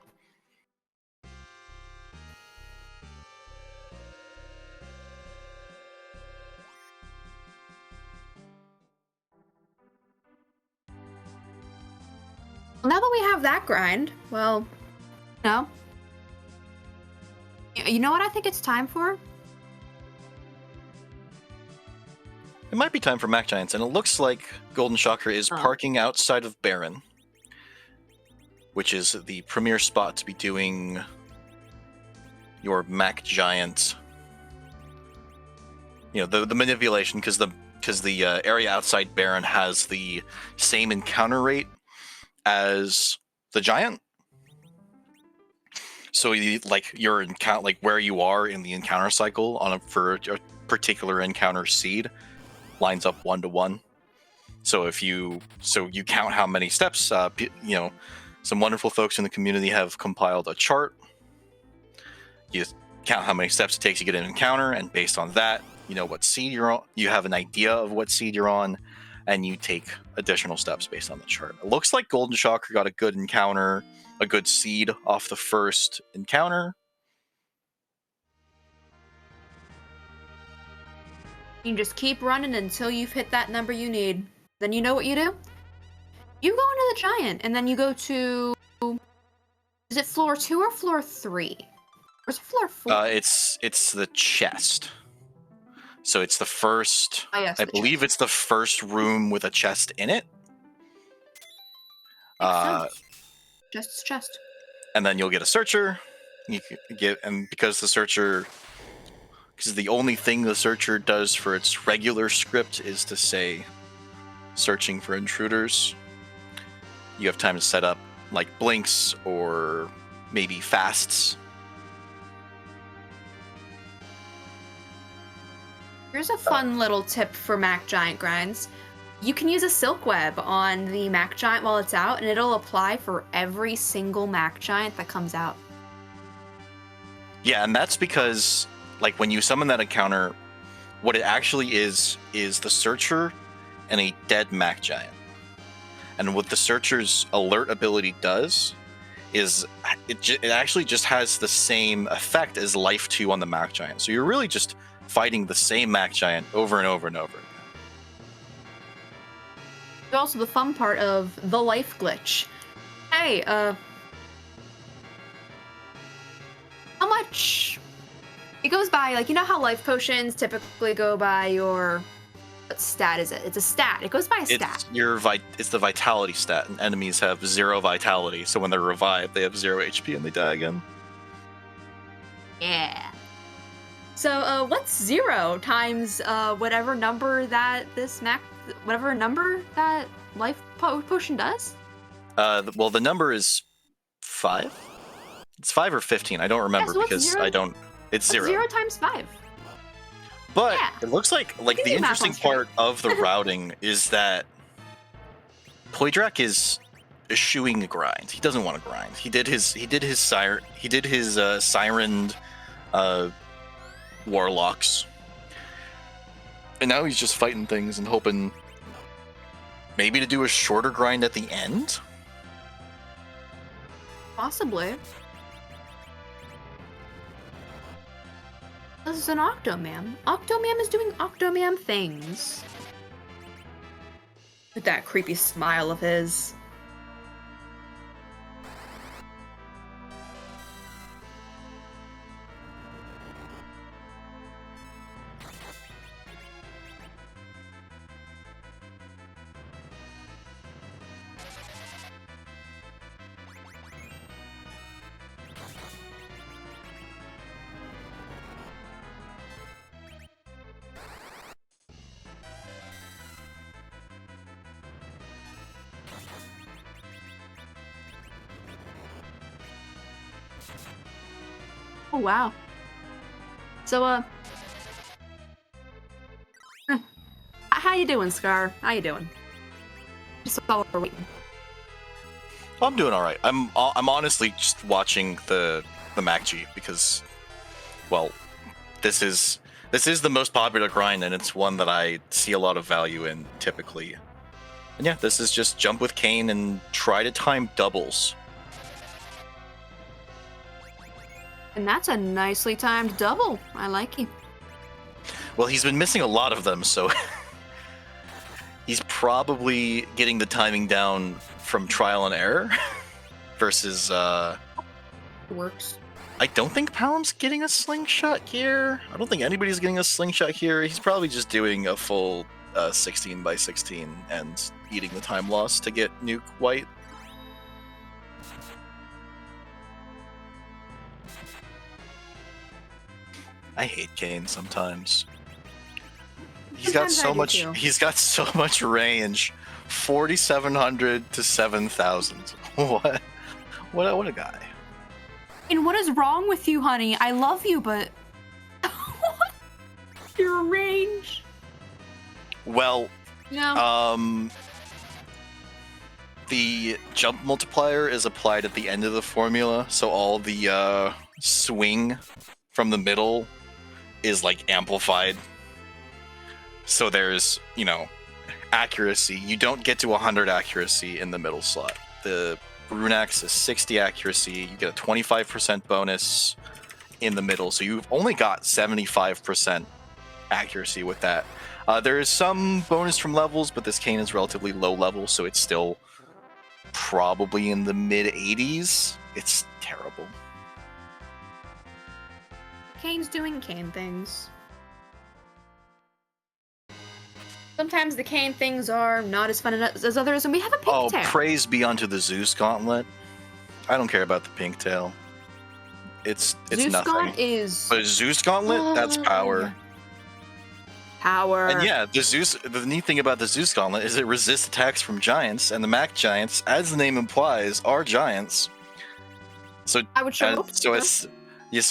Now that we have that grind, well, no. You know what I think it's time for? It might be time for Mac Giants, and it looks like Goldenshocker is parking outside of Baron, which is the premier spot to be doing your Mac Giant. You know, the manipulation, because the area outside Baron has the same encounter rate as the Giant. So your encounter, like where you are in the encounter cycle for a particular encounter seed, lines up 1-to-1. So you count how many steps. Some wonderful folks in the community have compiled a chart. You count how many steps it takes to get an encounter, and based on that, you know what seed you're on. You have an idea of what seed you're on, and you take additional steps based on the chart. It looks like Goldenshocker got a good encounter, a good seed off the first encounter. You just keep running until you've hit that number you need. Then you know what you do? You go into the Giant, and then you go to... Is it floor 2 or floor 3? Or is it floor 4? It's the chest. So it's the first... Oh, yes, I believe it's the first room with a chest in it. Just chest. And then you'll get a searcher. Because the only thing the searcher does for its regular script is to say searching for intruders. You have time to set up like blinks or maybe fasts. Here's a fun little tip for Mac Giant grinds. You can use a silk web on the Mac Giant while it's out, and it'll apply for every single Mac Giant that comes out. Yeah, and that's because, like, when you summon that encounter, what it actually is the searcher and a dead Mac Giant. And what the searcher's alert ability does is it actually just has the same effect as Life 2 on the Mac Giant. So you're really just fighting the same Mac Giant over and over and over. There's also the fun part of the life glitch. Hey, how much? It goes by, like, you know how life potions typically go by your... What stat is it? It's a stat. It goes by a stat. It's the vitality stat, and enemies have 0 vitality, so when they're revived, they have 0 HP and they die again. Yeah. So, what's 0 times whatever number that life potion does? Well, the number is 5. It's 5 or 15. I don't remember because 0? I don't. It's 0. 0 times 5. But Yeah. it looks like the interesting part of the routing is that Poidrac is eschewing a grind. He doesn't want to grind. He did his siren warlocks, and now he's just fighting things and hoping maybe to do a shorter grind at the end. Possibly. This is an Octomam. Octomam is doing Octomam things. With that creepy smile of his. Oh, wow. So, how you doing, Scar? How you doing? Just while we're waiting. I'm doing all right. I'm honestly just watching the Macchi because, well, this is the most popular grind and it's one that I see a lot of value in typically. And yeah, this is just jump with Kane and try to time doubles. And that's a nicely timed double. I like you. Well, he's been missing a lot of them, so he's probably getting the timing down from trial and error versus Works. I don't think Palom's getting a slingshot here. I don't think anybody's getting a slingshot here. He's probably just doing a full 16 by 16 and eating the time loss to get Nuke White. I hate Kane sometimes. He's got so much. He's got so much range. 4,700 to 7,000. What a guy. And what is wrong with you, honey? I love you, but your range. Well, no. The jump multiplier is applied at the end of the formula, so all the swing from the middle is like amplified. So there's, accuracy. You don't get to 100 accuracy in the middle slot. The Runax is 60 accuracy. You get a 25% bonus in the middle. So you've only got 75% accuracy with that. There is some bonus from levels, but this Kane is relatively low level, so it's still probably in the mid 80s. It's terrible. Kane's doing Kane things. Sometimes the Kane things are not as fun as others, and we have a pink tail. Praise be unto the Zeus Gauntlet. I don't care about the pink tail. It's Zeus nothing. Gauntlet is... But Zeus Gauntlet, that's power. Power. And yeah, the neat thing about the Zeus Gauntlet is it resists attacks from giants, and the Mac giants, as the name implies, are giants. So I would show up. So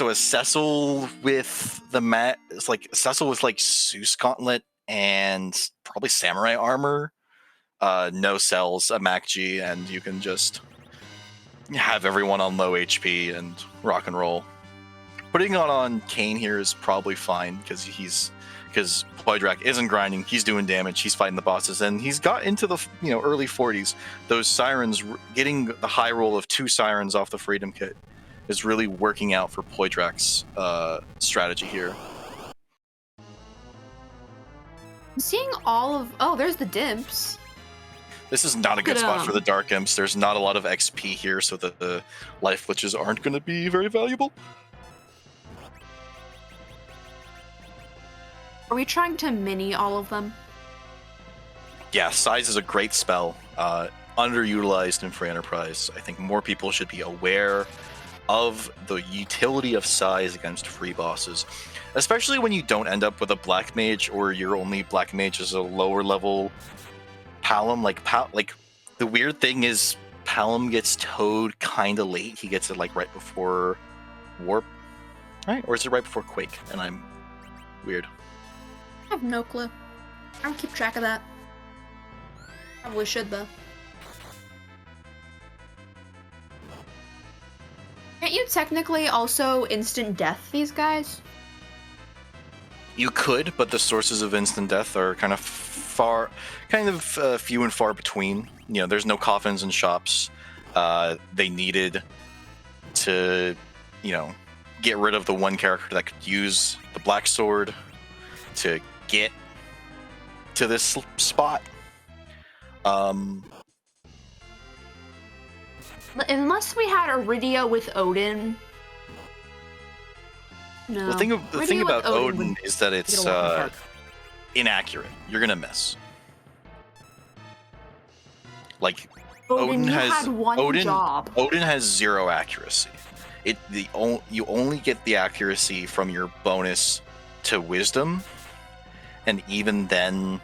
a Cecil with the Mac, it's like Cecil with like Zeus Gauntlet and probably samurai armor, no cells, a Mac G, and you can just have everyone on low HP and rock and roll. Putting on Kane here is probably fine because Poidrac isn't grinding, he's doing damage, he's fighting the bosses, and he's got into the early 40s. Those sirens, getting the high roll of 2 sirens off the Freedom Kit is really working out for Poidrac's strategy here. I'm seeing all of... Oh, there's the dimps. This is not a good spot for the Dark Imps. There's not a lot of XP here, so the life glitches aren't going to be very valuable. Are we trying to mini all of them? Yeah, Size is a great spell. Underutilized in Free Enterprise. I think more people should be aware of the utility of size against free bosses, especially when you don't end up with a black mage or your only black mage is a lower level Palom. Like the weird thing is Palom gets towed kind of late. He gets it like right before warp, right? Or is it right before quake? And I'm weird. I have no clue. I don't keep track of that. Probably should though. Can't you technically also instant death these guys? You could, but the sources of instant death are kind of few and far between. You know, there's no coffins in shops. They needed to, you know, get rid of the one character that could use the black sword to get to this spot. Unless we had Iridia with Odin. No. The thing about Odin is that it's inaccurate. You're gonna miss. Like Odin has job. Odin has 0 accuracy. You only get the accuracy from your bonus to wisdom, and even then,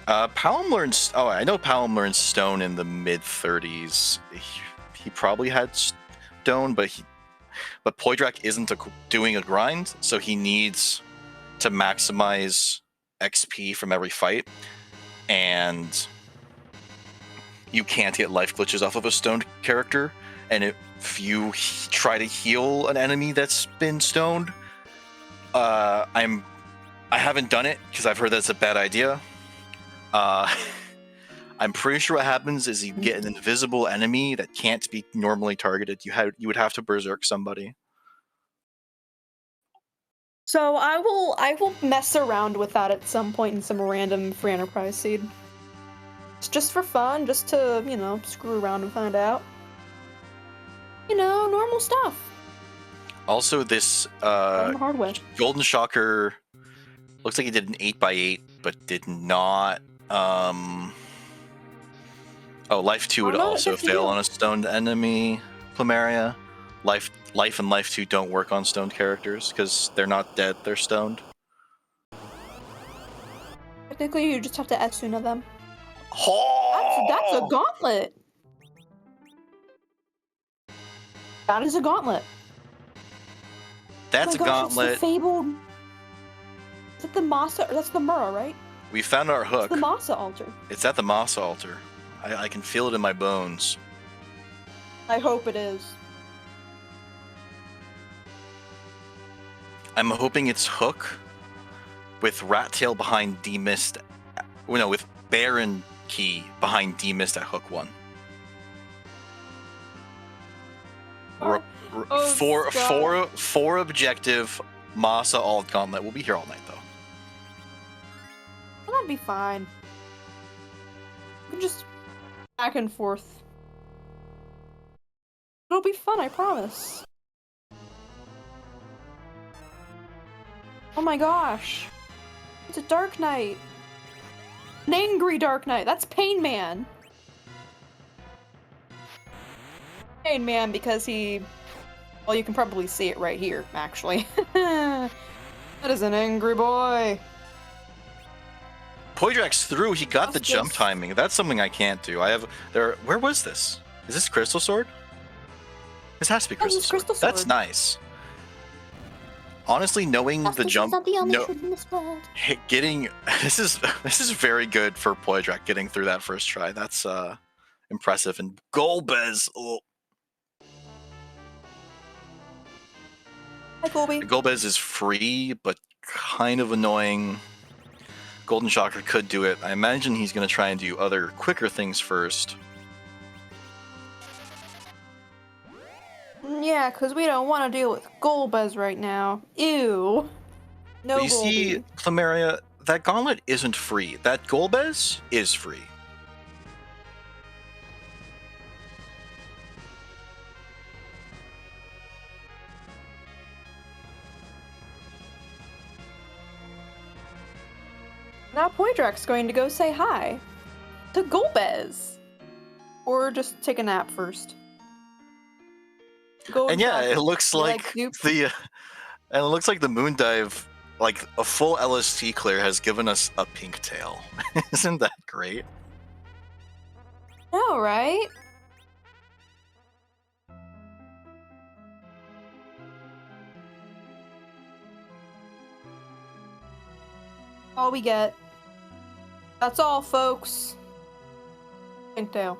Palom learns. Oh, I know Palom learns stone in the mid-30s. He probably had stone, but Poidrac isn't doing a grind, so he needs to maximize XP from every fight, and you can't get life glitches off of a stoned character. And if you try to heal an enemy that's been stoned, I haven't done it because I've heard that's a bad idea. I'm pretty sure what happens is you get an invisible enemy that can't be normally targeted. You would have to berserk somebody. So I will mess around with that at some point in some random free enterprise seed. It's just for fun, just to, you know, screw around and find out. You know, normal stuff. Also, this Goldenshocker looks like he did an 8x8, but did not. Life 2 would also fail on a stoned enemy. Plumeria, life and life 2 don't work on stoned characters because they're not dead; they're stoned. Technically, you just have to Esuna them. Oh! That's a gauntlet. That is a gauntlet. That's a gauntlet. It's the fabled. Is it the Masa? That's the Mura, right? We found our hook. It's the Masa altar. It's at the Masa altar. I can feel it in my bones. I hope it is. I'm hoping it's Hook with Rat Tail behind D-Mist. Well, no, with Baron Key behind D-Mist at Hook 1. Four objective Masa alt gauntlet. We'll be here all night though. Well, that'd be fine. We can just back and forth. It'll be fun, I promise. Oh my gosh. It's a Dark Knight. An angry Dark Knight. That's Pain Man. Pain Man because he... Well, you can probably see it right here, actually. That is an angry boy. Poidrac's through. He got the jump timing. That's something I can't do. Where was this? Is this Crystal Sword? This has to be Crystal Sword. That's nice. Honestly, knowing the jump, this is very good for Poidrac getting through that first try. That's impressive. And Golbez. Oh. Hi, Colby. Golbez is free, but kind of annoying. Goldenshocker could do it. I imagine he's going to try and do other quicker things first. Yeah, because we don't want to deal with Golbez right now. Ew. No. But you see, Plumeria, that gauntlet isn't free. That Golbez is free. Now Poidrac's going to go say hi to Golbez. Or just take a nap first. And yeah, it looks like Snoop. and it looks like the moon dive, like a full LST clear, has given us a pink tail. Isn't that great? No, right? All we get. That's all, folks. Pink tail.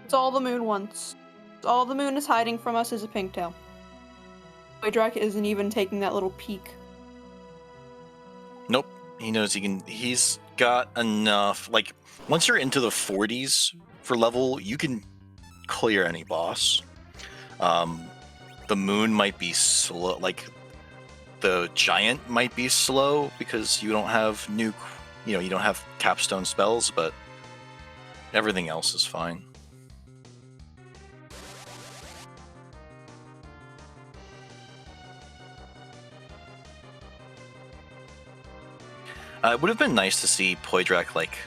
It's all the moon wants. All the moon is hiding from us is a pink tail. Poidrac isn't even taking that little peek. Nope. He knows he can. He's got enough. Like, once you're into the 40s for level, you can clear any boss. The moon might be slow. Like, the giant might be slow because you don't have you don't have capstone spells, but everything else is fine. It would have been nice to see Poidrac, like,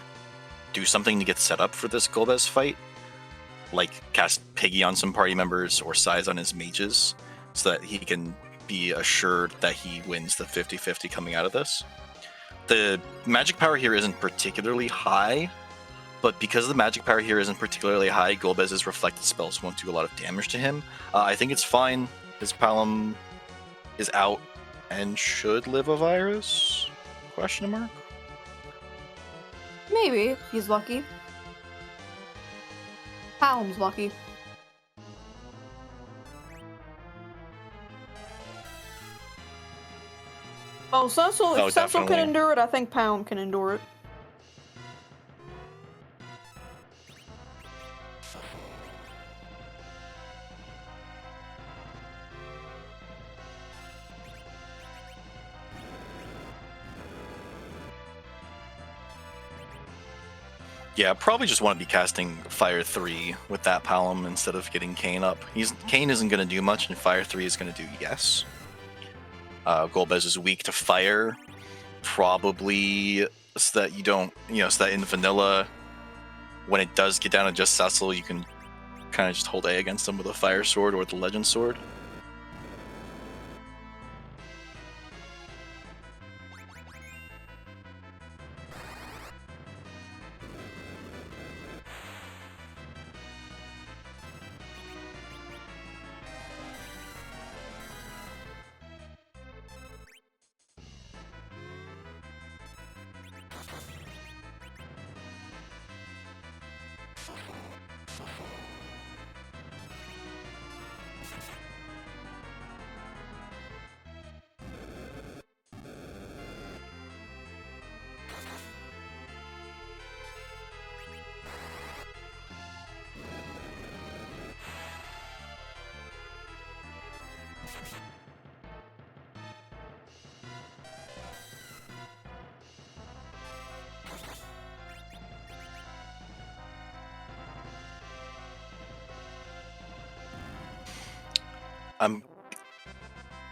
do something to get set up for this Golbez fight. Like, cast Piggy on some party members or Size on his mages, so that he can be assured that he wins the 50-50 coming out of this. The magic power here isn't particularly high, but because the magic power here isn't particularly high, Golbez's reflected spells won't do a lot of damage to him. I think it's fine. His Palom is out and should live a virus? Question mark? Maybe. He's lucky. Palom's lucky. Oh, if Cecil can endure it, I think Palom can endure it. Yeah, probably just want to be casting Fire 3 with that Palom instead of getting Kane up. Kane isn't going to do much, and Fire 3 is going to do yes. Golbez is weak to Fire, probably so that you don't, so that in vanilla, when it does get down to just Cecil, you can kind of just hold A against him with a Fire Sword or the Legend Sword.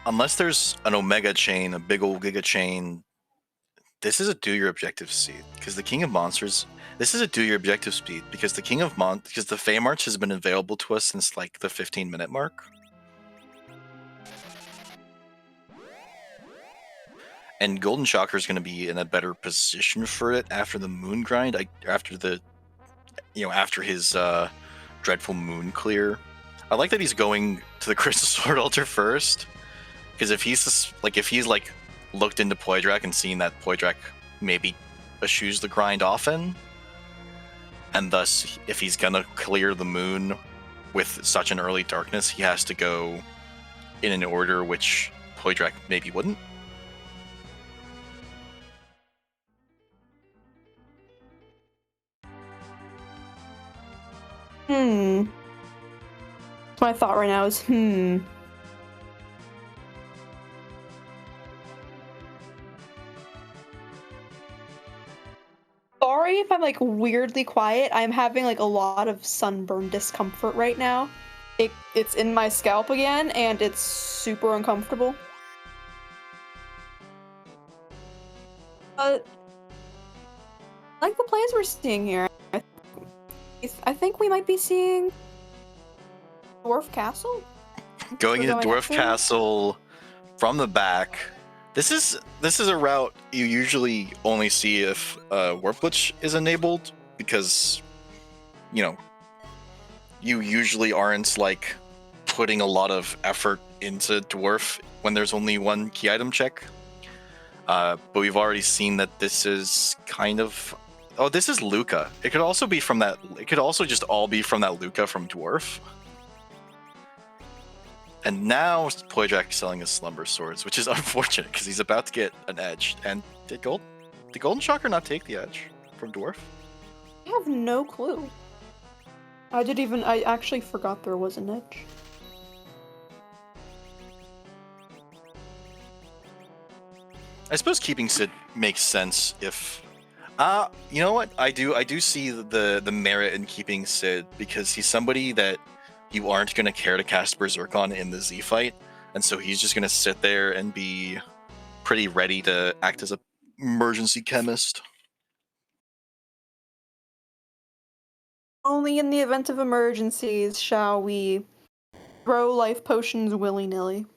Unless there's an Omega chain, a big old Giga chain, this is a do your objective speed because the King of Monsters. This is a do your objective speed because the King of because the Fey March has been available to us since like the 15-minute mark. And Goldenshocker is going to be in a better position for it after the moon grind, after his dreadful moon clear. I like that he's going to the Crystal Sword Altar first, because if he's looked into Poidrac and seen that Poidrac maybe eschews the grind often, and thus if he's gonna clear the moon with such an early darkness, he has to go in an order which Poidrac maybe wouldn't. My thought right now is, Sorry if I'm, like, weirdly quiet. I'm having, like, a lot of sunburn discomfort right now. It's in my scalp again, and it's super uncomfortable. But I like the plays we're seeing here. I think we might be seeing Dwarf Castle? Going into Dwarf after? Castle from the back. This is a route you usually only see if Warp Glitch is enabled, because you usually aren't like putting a lot of effort into Dwarf when there's only one key item check. But we've already seen that this is kind of... Oh, this is Luca. It could also be from that... It could also just all be from that Luca from Dwarf. And now Poidrac selling his Slumber Swords, which is unfortunate because he's about to get an edge. And did Goldenshocker not take the edge from Dwarf? I have no clue. I actually forgot there was an edge. I suppose keeping Sid makes sense if... you know what? I do see the merit in keeping Sid, because he's somebody that you aren't going to care to cast Berserk on in the Z fight, and so he's just going to sit there and be pretty ready to act as a emergency chemist. Only in the event of emergencies shall we throw life potions willy-nilly.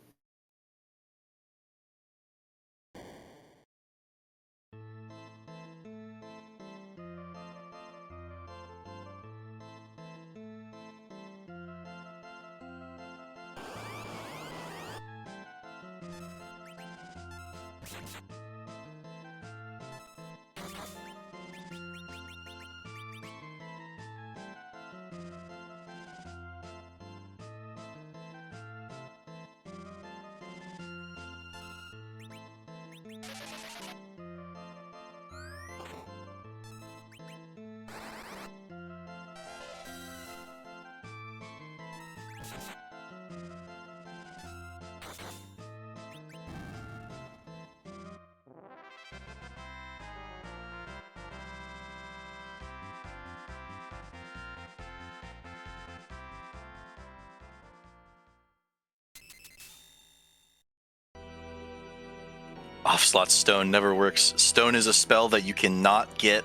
Off-slot Stone never works. Stone is a spell that you cannot get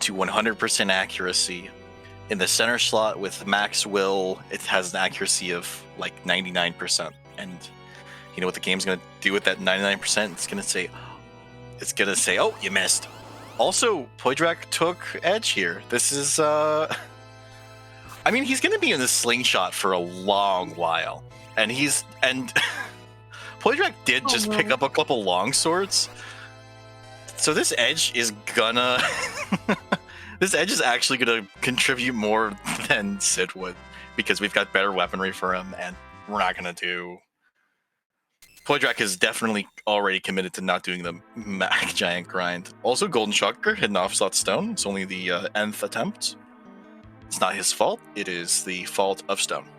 to 100% accuracy. In the center slot with Max Will, it has an accuracy of like 99%. And you know what the game's going to do with that 99%? It's going to say, oh, you missed. Also, Poidrac took edge here. This is, I mean, he's going to be in the slingshot for a long while. And Poidrac did just pick up a couple long swords. So this edge is gonna... this edge is actually gonna contribute more than Sid would, because we've got better weaponry for him, and we're not gonna do... Poidrac is definitely already committed to not doing the Mac Giant grind. Also, Goldenshocker hit an off-slot Stone. It's only the nth attempt. It's not his fault. It is the fault of Stone.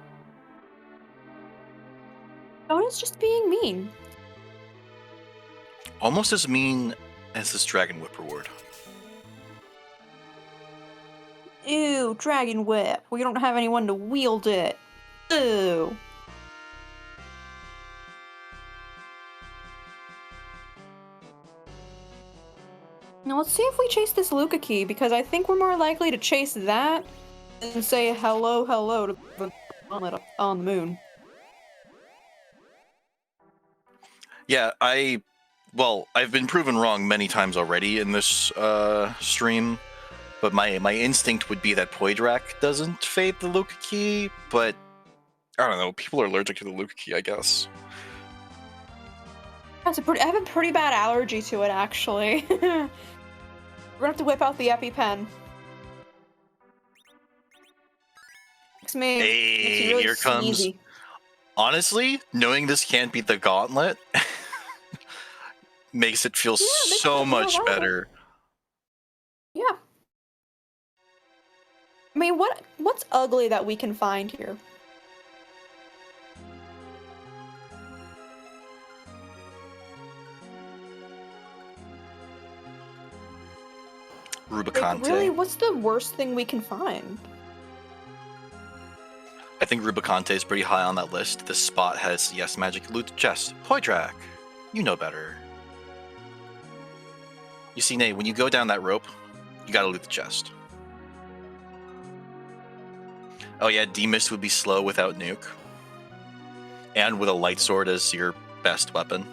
Stone is just being mean. Almost as mean as this Dragon Whip reward. Ew, Dragon Whip. We don't have anyone to wield it. Ew. Now let's see if we chase this Luca key, because I think we're more likely to chase that than say hello to the omelet on the moon. Yeah, I've been proven wrong many times already in this stream, but my instinct would be that Poidrac doesn't fade the Luca key, but I don't know, people are allergic to the Luca key, I guess. I have a pretty bad allergy to it, actually. We're gonna have to whip out the EpiPen. Makes me really here comes... sneezy. Honestly, knowing this can't beat the Gauntlet makes it feel so much better. Yeah. I mean, what's ugly that we can find here? Rubicante. Like, really, what's the worst thing we can find? I think Rubicante is pretty high on that list. This spot has Yes Magic Loot Chest. Poidrac, you know better. You see, Nate, when you go down that rope, you gotta loot the chest. Oh yeah, D-Mist would be slow without nuke. And with a light sword as your best weapon.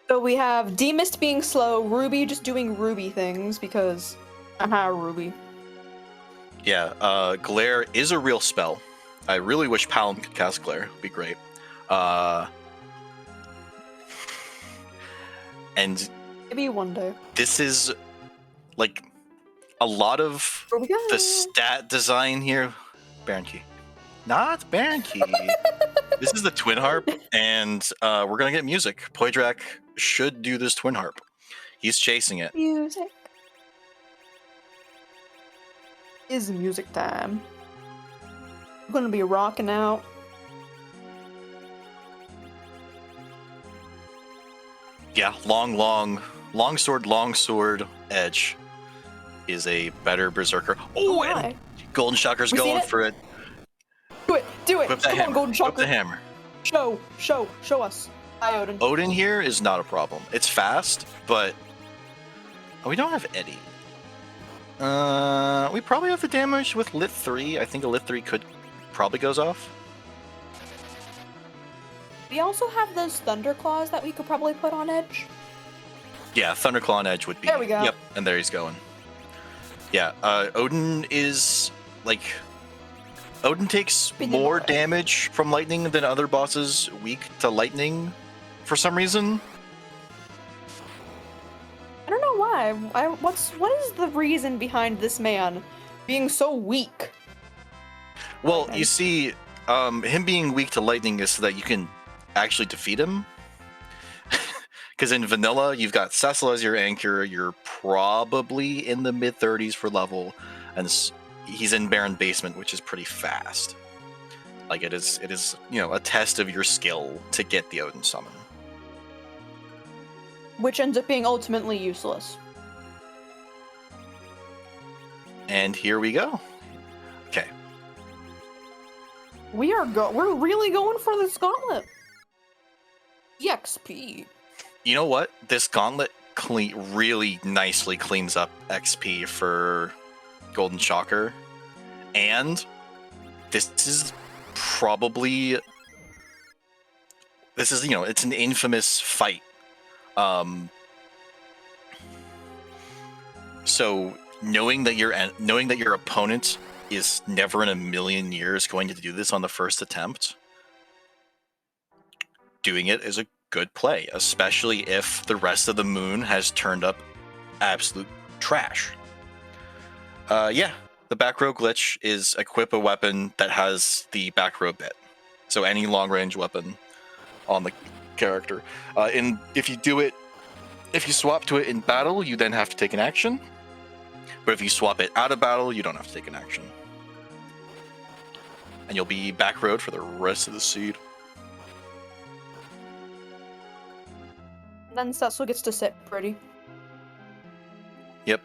So we have D-Mist being slow, Ruby just doing Ruby things because, Ruby. Yeah, Glare is a real spell. I really wish Palom could cast Glare. It'd be great. And maybe one day. This is like a lot of the stat design here. Baron Key. Not Baron Key. This is the Twin Harp, and we're gonna get music. Poidrac should do this Twin Harp. He's chasing it. Music. Is music time. I'm gonna be rocking out. Yeah, long sword, edge is a better berserker. Oh, and Goldenshocker's going for it. Do it! Come on, Goldenshocker. Whip the hammer. Show us. Hi, Odin. Odin here is not a problem. It's fast, but we don't have Eddie. We probably have the damage with Lit 3. I think a Lit 3 probably goes off. We also have those Thunderclaws that we could probably put on edge. Yeah, Thunderclaw on edge would be. There we go. Yep, and there he's going. Yeah, Odin is like... Odin takes more damage from lightning than other bosses weak to lightning for some reason. I don't know why. What is the reason behind this man being so weak? Well, you see, him being weak to lightning is so that you can actually defeat him. Because in vanilla, you've got Cecil as your anchor. You're probably in the mid-30s for level, and he's in Baron Basement, which is pretty fast. Like it is, a test of your skill to get the Odin summon. Which ends up being ultimately useless. And here we go. Okay. We're really going for this gauntlet. EXP. You know what? This gauntlet really nicely cleans up XP for Goldenshocker, and this is it's an infamous fight. So knowing that your opponent is never in a million years going to do this on the first attempt, doing it is a good play, especially if the rest of the moon has turned up absolute trash. The back row glitch is equip a weapon that has the back row bit. So any long range weapon on the character. If you swap to it in battle, you then have to take an action. But if you swap it out of battle, you don't have to take an action. And you'll be back rowed for the rest of the seed. Then Cecil gets to sit pretty. Yep.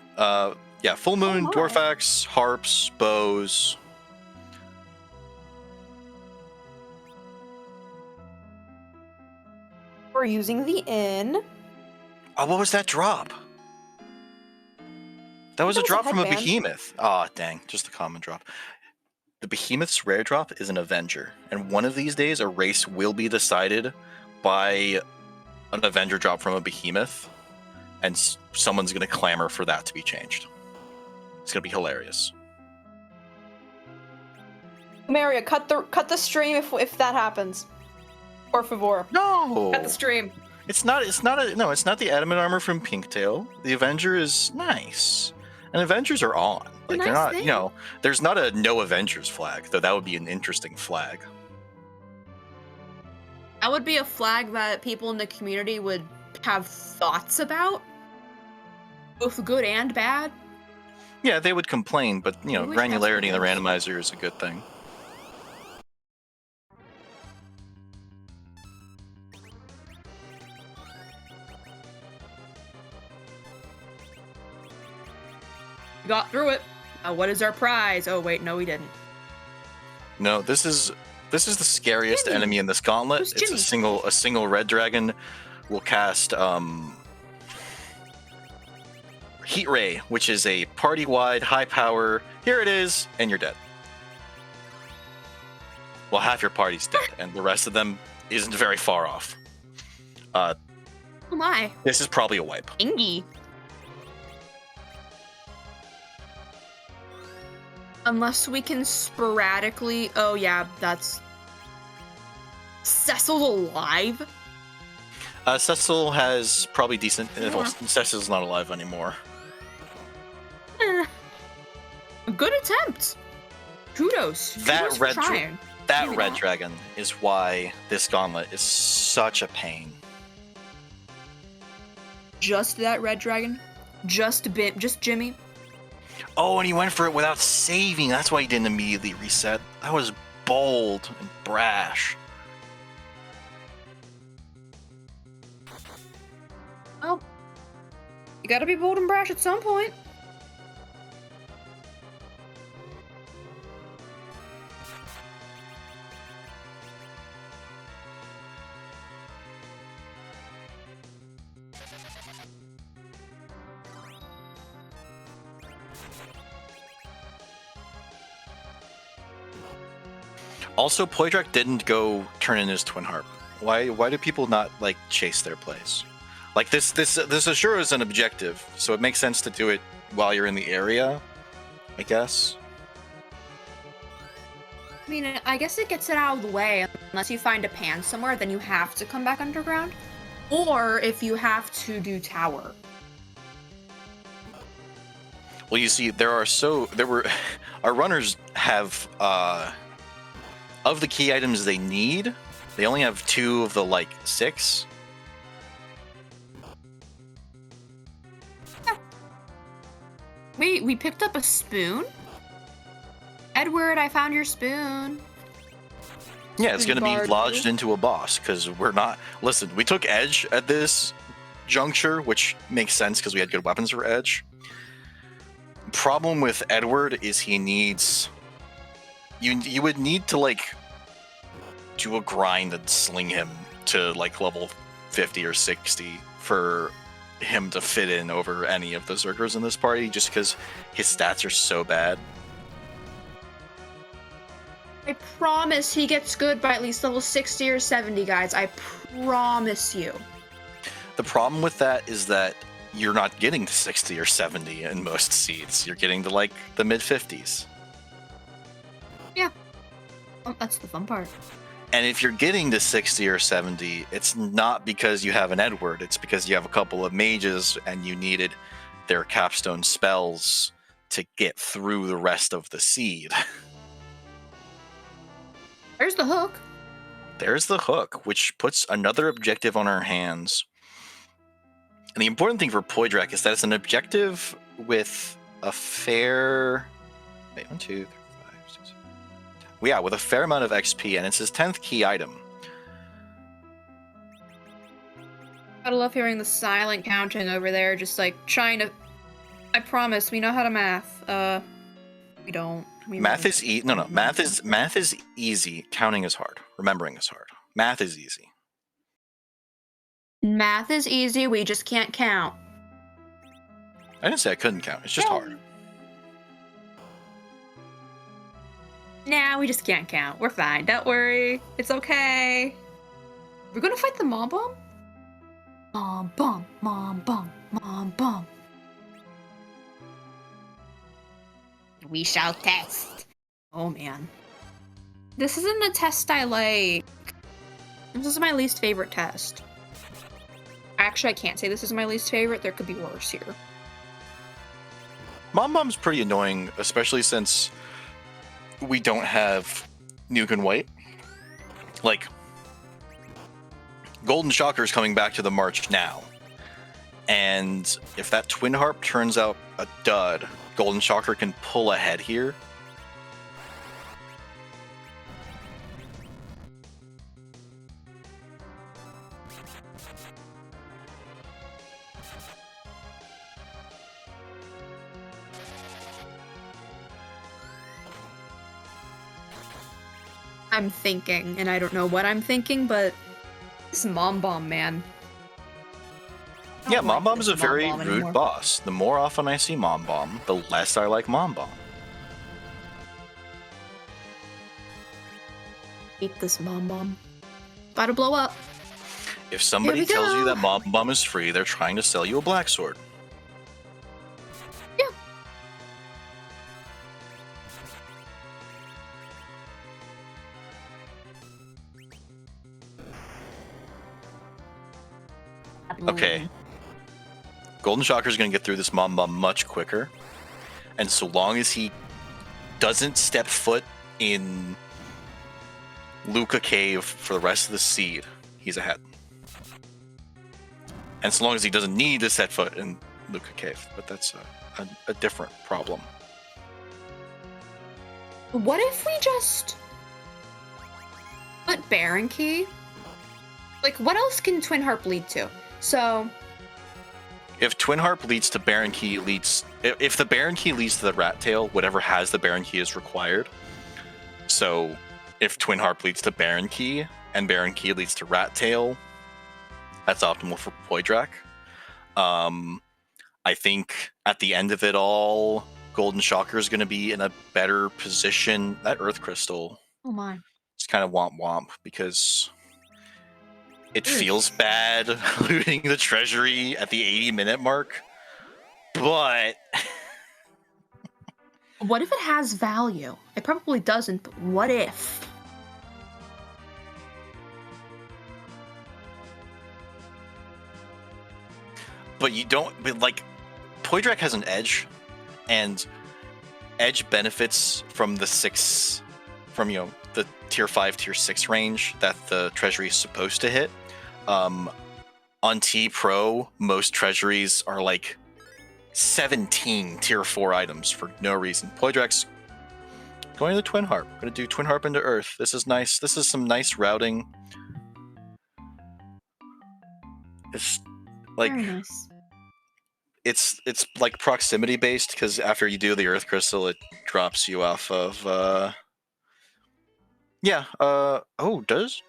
Full moon, dwarf axe, harps, bows. We're using the inn. Oh, what was that drop? That was a drop from a behemoth. Ah, dang, just a common drop. The behemoth's rare drop is an Avenger, and one of these days a race will be decided by an Avenger drop from a behemoth, and someone's going to clamor for that to be changed. It's going to be hilarious. Maria, cut the stream if that happens. Por favor. No. Cut the stream. It's not the adamant armor from Pinktail. The Avenger is nice. And Avengers are on. Like they're not, there's not a no Avengers flag, though that would be an interesting flag. That would be a flag that people in the community would have thoughts about, both good and bad. Yeah, they would complain, but granularity in the randomizer is a good thing. We got through it. What is our prize? Oh wait, no, we didn't. No, this is the scariest Jimmy. enemy in this gauntlet. Who's It's Jimmy? a single red dragon will cast Heat Ray, which is a party-wide high power. Here it is, and you're dead. Well, half your party's dead, and the rest of them isn't very far off. Oh my. This is probably a wipe. Ingy. Unless we can sporadically... Oh yeah, that's... Cecil's alive? Cecil has probably decent... Yeah. Well, Cecil's not alive anymore. A good attempt. Kudos. That Kudos for red trying. That Maybe red not. dragon is why this gauntlet is such a pain. Just that red dragon? Just Jimmy? Oh, and he went for it without saving. That's why he didn't immediately reset. That was bold and brash. Well, you gotta be bold and brash at some point. Also, Poidrac didn't go turn in his twin harp. Why do people not like chase their plays? Like this sure is an objective, so it makes sense to do it while you're in the area, I guess. I mean, I guess it gets it out of the way. Unless you find a pan somewhere, then you have to come back underground. Or if you have to do tower. Well, you see, our runners have of the key items they need, they only have 2 of the like 6. Wait, we picked up a spoon? Edward, I found your spoon. Yeah, it's going to be Bardu. lodged into a boss because we're not. Listen, we took Edge at this juncture, which makes sense because we had good weapons for Edge. Problem with Edward is he needs. You would need to like do a grind and sling him to like level 50 or 60 for him to fit in over any of the Zergers in this party, just because his stats are so bad. I promise he gets good by at least level 60 or 70, guys. I promise you. The problem with that is that you're not getting to 60 or 70 in most seeds. You're getting to like the mid 50s. Yeah. Oh, that's the fun part. And if you're getting to 60 or 70, it's not because you have an Edward. It's because you have a couple of mages and you needed their capstone spells to get through the rest of the seed. There's the hook. There's the hook, which puts another objective on our hands. And the important thing for Poidrac is that it's an objective with a fair... Wait, 1, 2, 3, 5, 6, 7, 10. Yeah, with a fair amount of XP, and it's his 10th key item. Gotta love hearing the silent counting over there, just like trying to... I promise, we know how to math. We don't. Math is math is easy. Counting is hard. Remembering is hard. Math is easy. Math is easy, we just can't count. I didn't say I couldn't count. It's just hard. Nah, we just can't count. We're fine. Don't worry. It's okay. We're gonna fight the mom bomb? Mom bomb, mom bomb, mom bomb. We shall test. Oh man. This isn't a test I like. This is my least favorite test. Actually, I can't say this is my least favorite. There could be worse here. Mom Bomb's pretty annoying, especially since we don't have Nuke and White. Like, Goldenshocker is coming back to the march now. And if that Twin Harp turns out a dud, Goldenshocker can pull ahead here. I'm thinking, and I don't know what I'm thinking, but this Mom Bomb, man. Yeah, Mom Bomb is a very Bomb rude anymore. boss. The more often I see Mom Bomb, the less I like Mom Bomb. Hate this Mom Bomb. About to blow up. If somebody tells you that Mom Bomb is free, they're trying to sell you a black sword. Yeah. Okay. Goldenshocker is going to get through this Mom Bomb much quicker. And so long as he doesn't step foot in Luca Cave for the rest of the seed, he's ahead. And so long as he doesn't need to set foot in Luca Cave, but that's a different problem. What if we just put Baron Key? Like, what else can Twin Harp lead to? So, if Twin Harp leads to Baron Key if the Baron Key leads to the Rat Tail, whatever has the Baron Key is required. So if Twin Harp leads to Baron Key and Baron Key leads to Rat Tail, that's optimal for Poidrac. I think at the end of it all, Goldenshocker is going to be in a better position. That Earth Crystal, oh my, it's kind of womp because it feels bad looting the treasury at the 80-minute mark, but what if it has value? It probably doesn't, but what if? But you don't, but like, Poidrac has an edge, and edge benefits from the the tier 5, tier 6 range that the treasury is supposed to hit. On T Pro, most treasuries are like 17 tier 4 items for no reason. Poidrac's going to the Twin Harp. Going to do Twin Harp into Earth. This is nice. This is some nice routing. It's like very nice. It's like proximity based because after you do the Earth Crystal, it drops you off of does?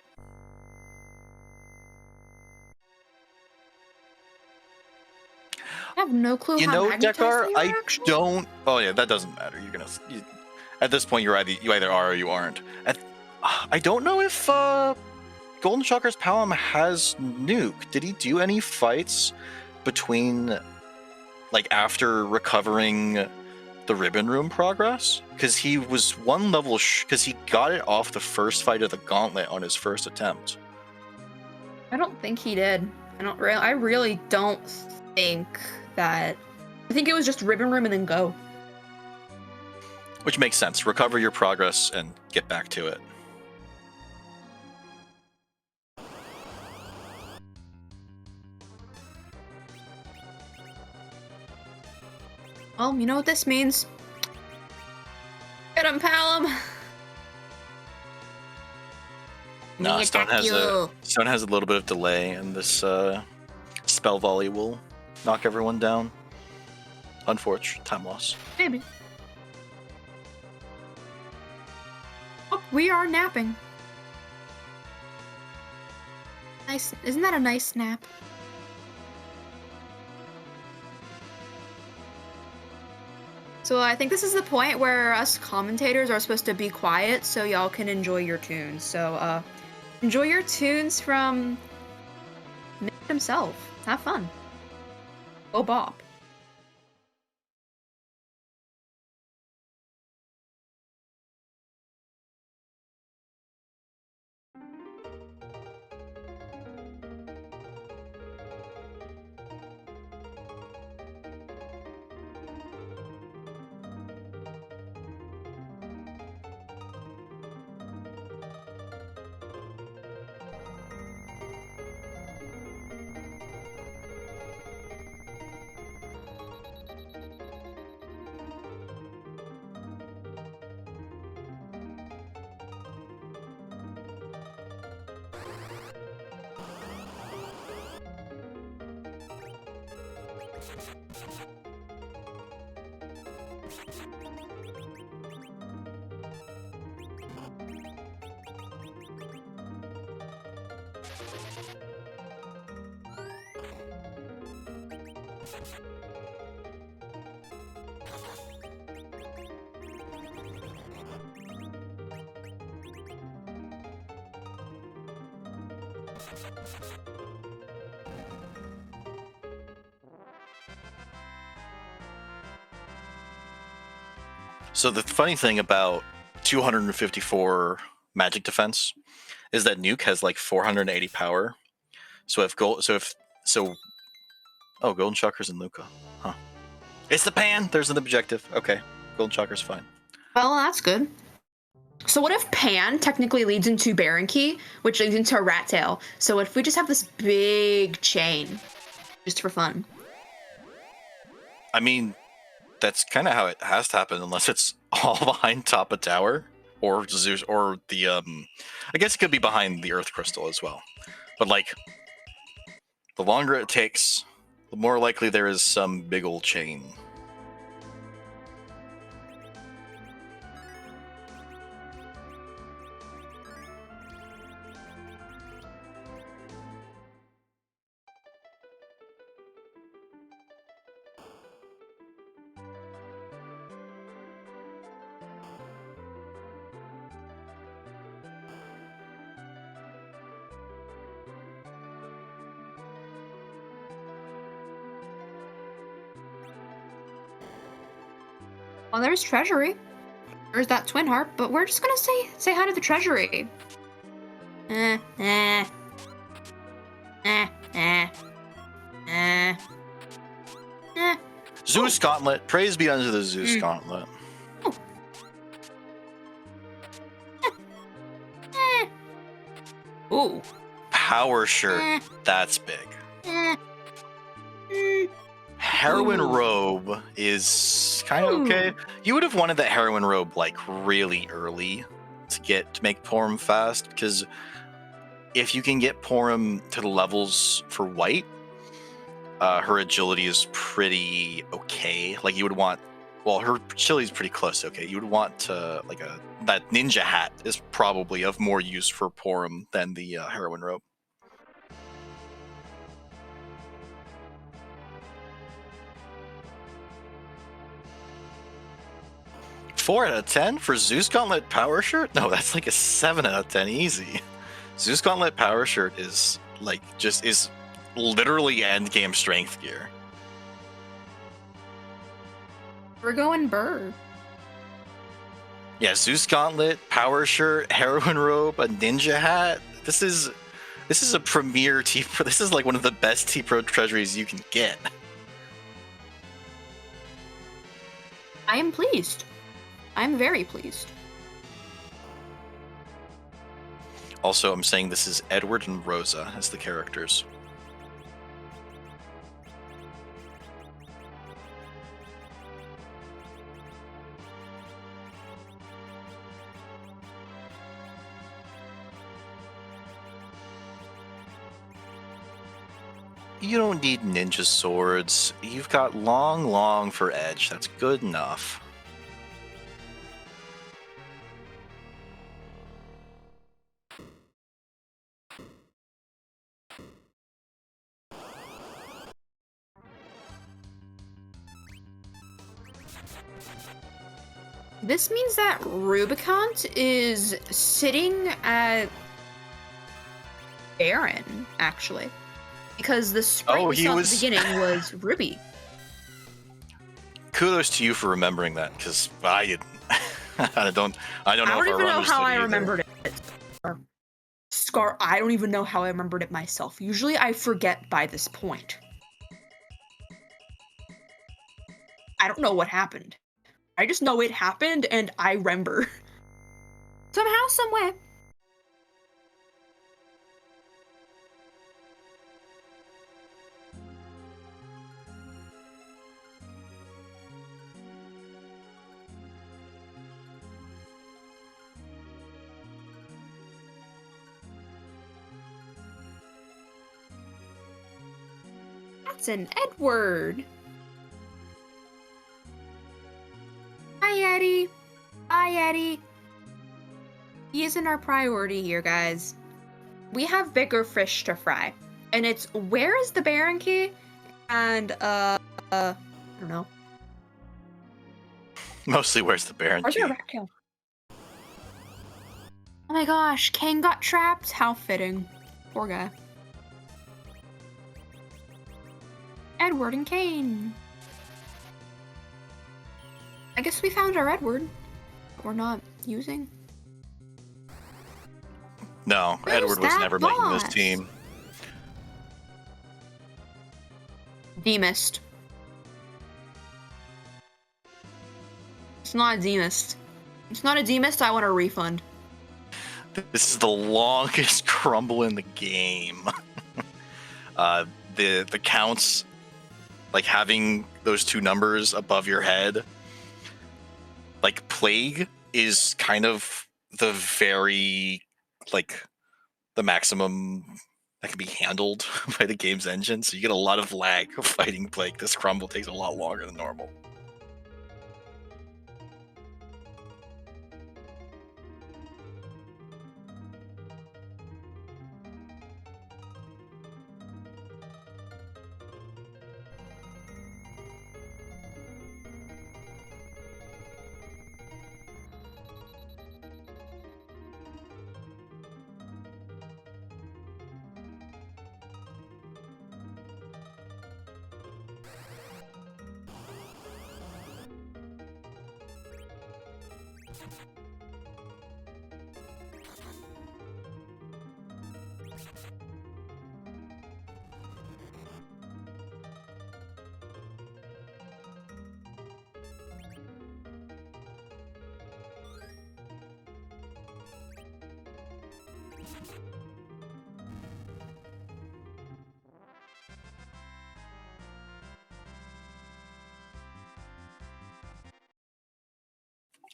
I have no clue You how know, magnetized Dekar, they are, I actually. don't. Oh yeah, that doesn't matter. At this point, you either are or you aren't. I don't know if Goldenshocker's Palom has nuke. Did he do any fights between, like, after recovering the Ribbon Room progress? Because he was one level because he got it off the first fight of the Gauntlet on his first attempt. I don't think he did. I really don't think that. I think it was just Ribbon Room and then go. Which makes sense. Recover your progress and get back to it. Well, you know what this means. Get him, Palom! No, Stone has a little bit of delay, and this spell volley will knock everyone down. Unfortunate time loss. Maybe. Oh, we are napping. Nice. Isn't that a nice nap? So I think this is the point where us commentators are supposed to be quiet so y'all can enjoy your tunes. So enjoy your tunes from Nick himself. Have fun. Go Bob. So the funny thing about 254 magic defense is that Nuke has like 480 power. So if Goldenshocker's in Luca. Huh. It's the pan. There's an objective. Okay. Goldenshocker's fine. Well, that's good. So what if Pan technically leads into Baron Key, which leads into a Rat Tail? So if we just have this big chain, just for fun. I mean, that's kind of how it has to happen, unless it's all behind top of tower, or Zeus, or the I guess it could be behind the Earth Crystal as well. But like, the longer it takes, the more likely there is some big old chain. Well, there's Treasury. There's that Twin Harp, but we're just gonna say hi to the Treasury. Zeus Gauntlet. Praise be unto the Zeus Gauntlet. Ooh. Power Shirt. That's big. Heroin Robe is kind of okay. You would have wanted that Heroin Robe like really early to make Porum fast, because if you can get Porum to the levels for white, her agility is pretty okay. Like you would want, well, her agility is pretty close. Okay, you would want to that ninja hat is probably of more use for Porum than the Heroin Robe. 4 out of 10 for Zeus Gauntlet Power Shirt? No, that's like a 7 out of 10 easy. Zeus Gauntlet Power Shirt is is literally end game strength gear. We're going bird. Yeah, Zeus Gauntlet, Power Shirt, Heroin Robe, a ninja hat. This is a premier T-Pro. This is like one of the best T-Pro treasuries you can get. I am pleased. I'm very pleased. Also, I'm saying this is Edward and Rosa as the characters. You don't need ninja swords. You've got long for edge. That's good enough. This means that Rubicant is sitting at Baron, actually. Because the sprite we saw at the beginning was Ruby. Kudos to you for remembering that, because I didn't. I don't even know how I remembered it. Scar, I don't even know how I remembered it myself. Usually I forget by this point. I don't know what happened. I just know it happened and I remember. Somehow, someway. That's an Edward. Hi, Eddie. Bye, Eddie. He isn't our priority here, guys. We have bigger fish to fry. And it's, where is the Baron Key? And I don't know. Mostly where's the Baron Where's key? your rat kill? Oh my gosh, Kane got trapped? How fitting. Poor guy. Edward and Kane. I guess we found our Edward. We're not using. No, Where's Edward was that never making this boss? team. Demist. It's not a Demist. It's not a Demist, I want a refund. This is the longest crumble in the game. The counts, like having those two numbers above your head, like Plague is kind of the very, like, the maximum that can be handled by the game's engine. So you get a lot of lag fighting Plague. This crumble takes a lot longer than normal.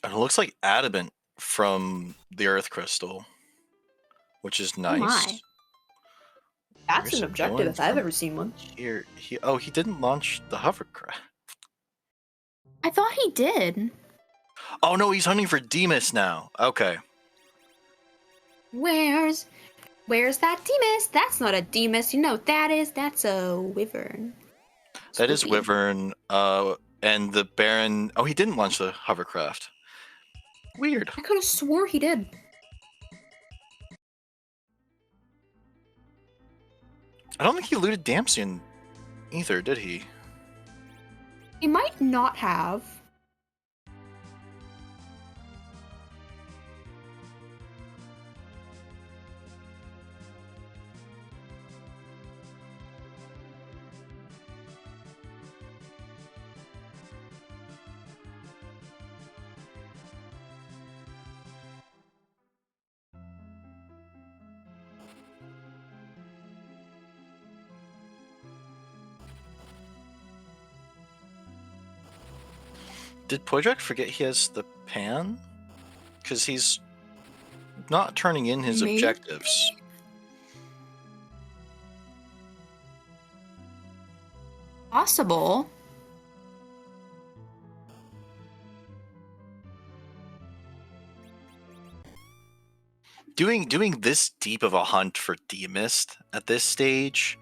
And it looks like adamant from the Earth Crystal, which is nice. Oh my. That's Where's an it objective going if I've from ever seen one. Here, he didn't launch the hovercraft. I thought he did. Oh no, he's hunting for Demus now. Okay. Where's that Demus? That's not a Demus. You know what that is? That's a Wyvern. That is Spooky. Wyvern, and the Baron. Oh, he didn't launch the hovercraft. Weird. I could have swore he did. I don't think he looted Damson either, did he? He might not have. Did Poidrac forget he has the pan? Because he's not turning in his Maybe? objectives. Possible. Doing this deep of a hunt for Deimist at this stage,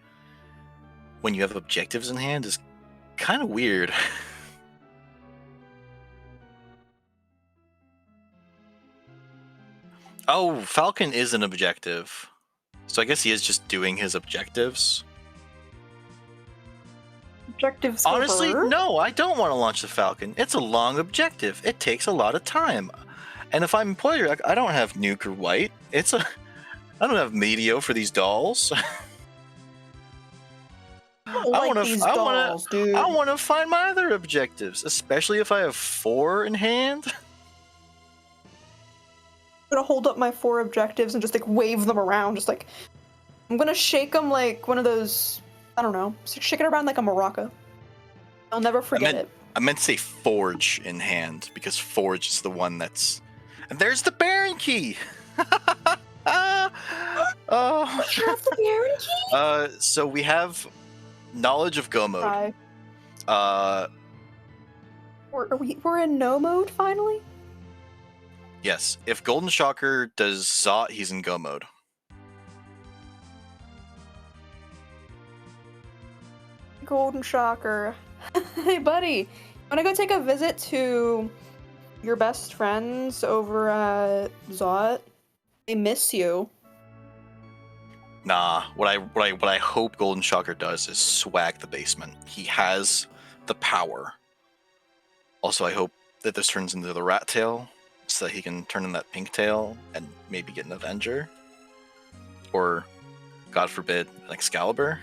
when you have objectives in hand, is kind of weird. Oh, Falcon is an objective. So I guess he is just doing his objectives. Objectives. Honestly, no, I don't want to launch the Falcon. It's a long objective. It takes a lot of time. And if I'm Poidrac, I don't have Nuke or White. I don't have Medio for these dolls. I want to find my other objectives, especially if I have 4 in hand. I'm gonna hold up my 4 objectives and just like wave them around, just like I'm gonna shake them like one of those, I don't know, shake it around like a maraca. I'll never forget it. I meant to say Forge in hand because Forge is the one that's. And there's the Baron key. So we have knowledge of Go mode. We're in no mode finally. Yes, if Goldenshocker does Zot, he's in Go mode. 'Cause, Goldenshocker. Hey, buddy. Wanna go take a visit to your best friends over at Zot? They miss you. Nah, what I hope Goldenshocker does is swag the basement. He has the power. Also, I hope that this turns into the rat tail, so that he can turn in that pink tail and maybe get an Avenger. Or, God forbid, an Excalibur.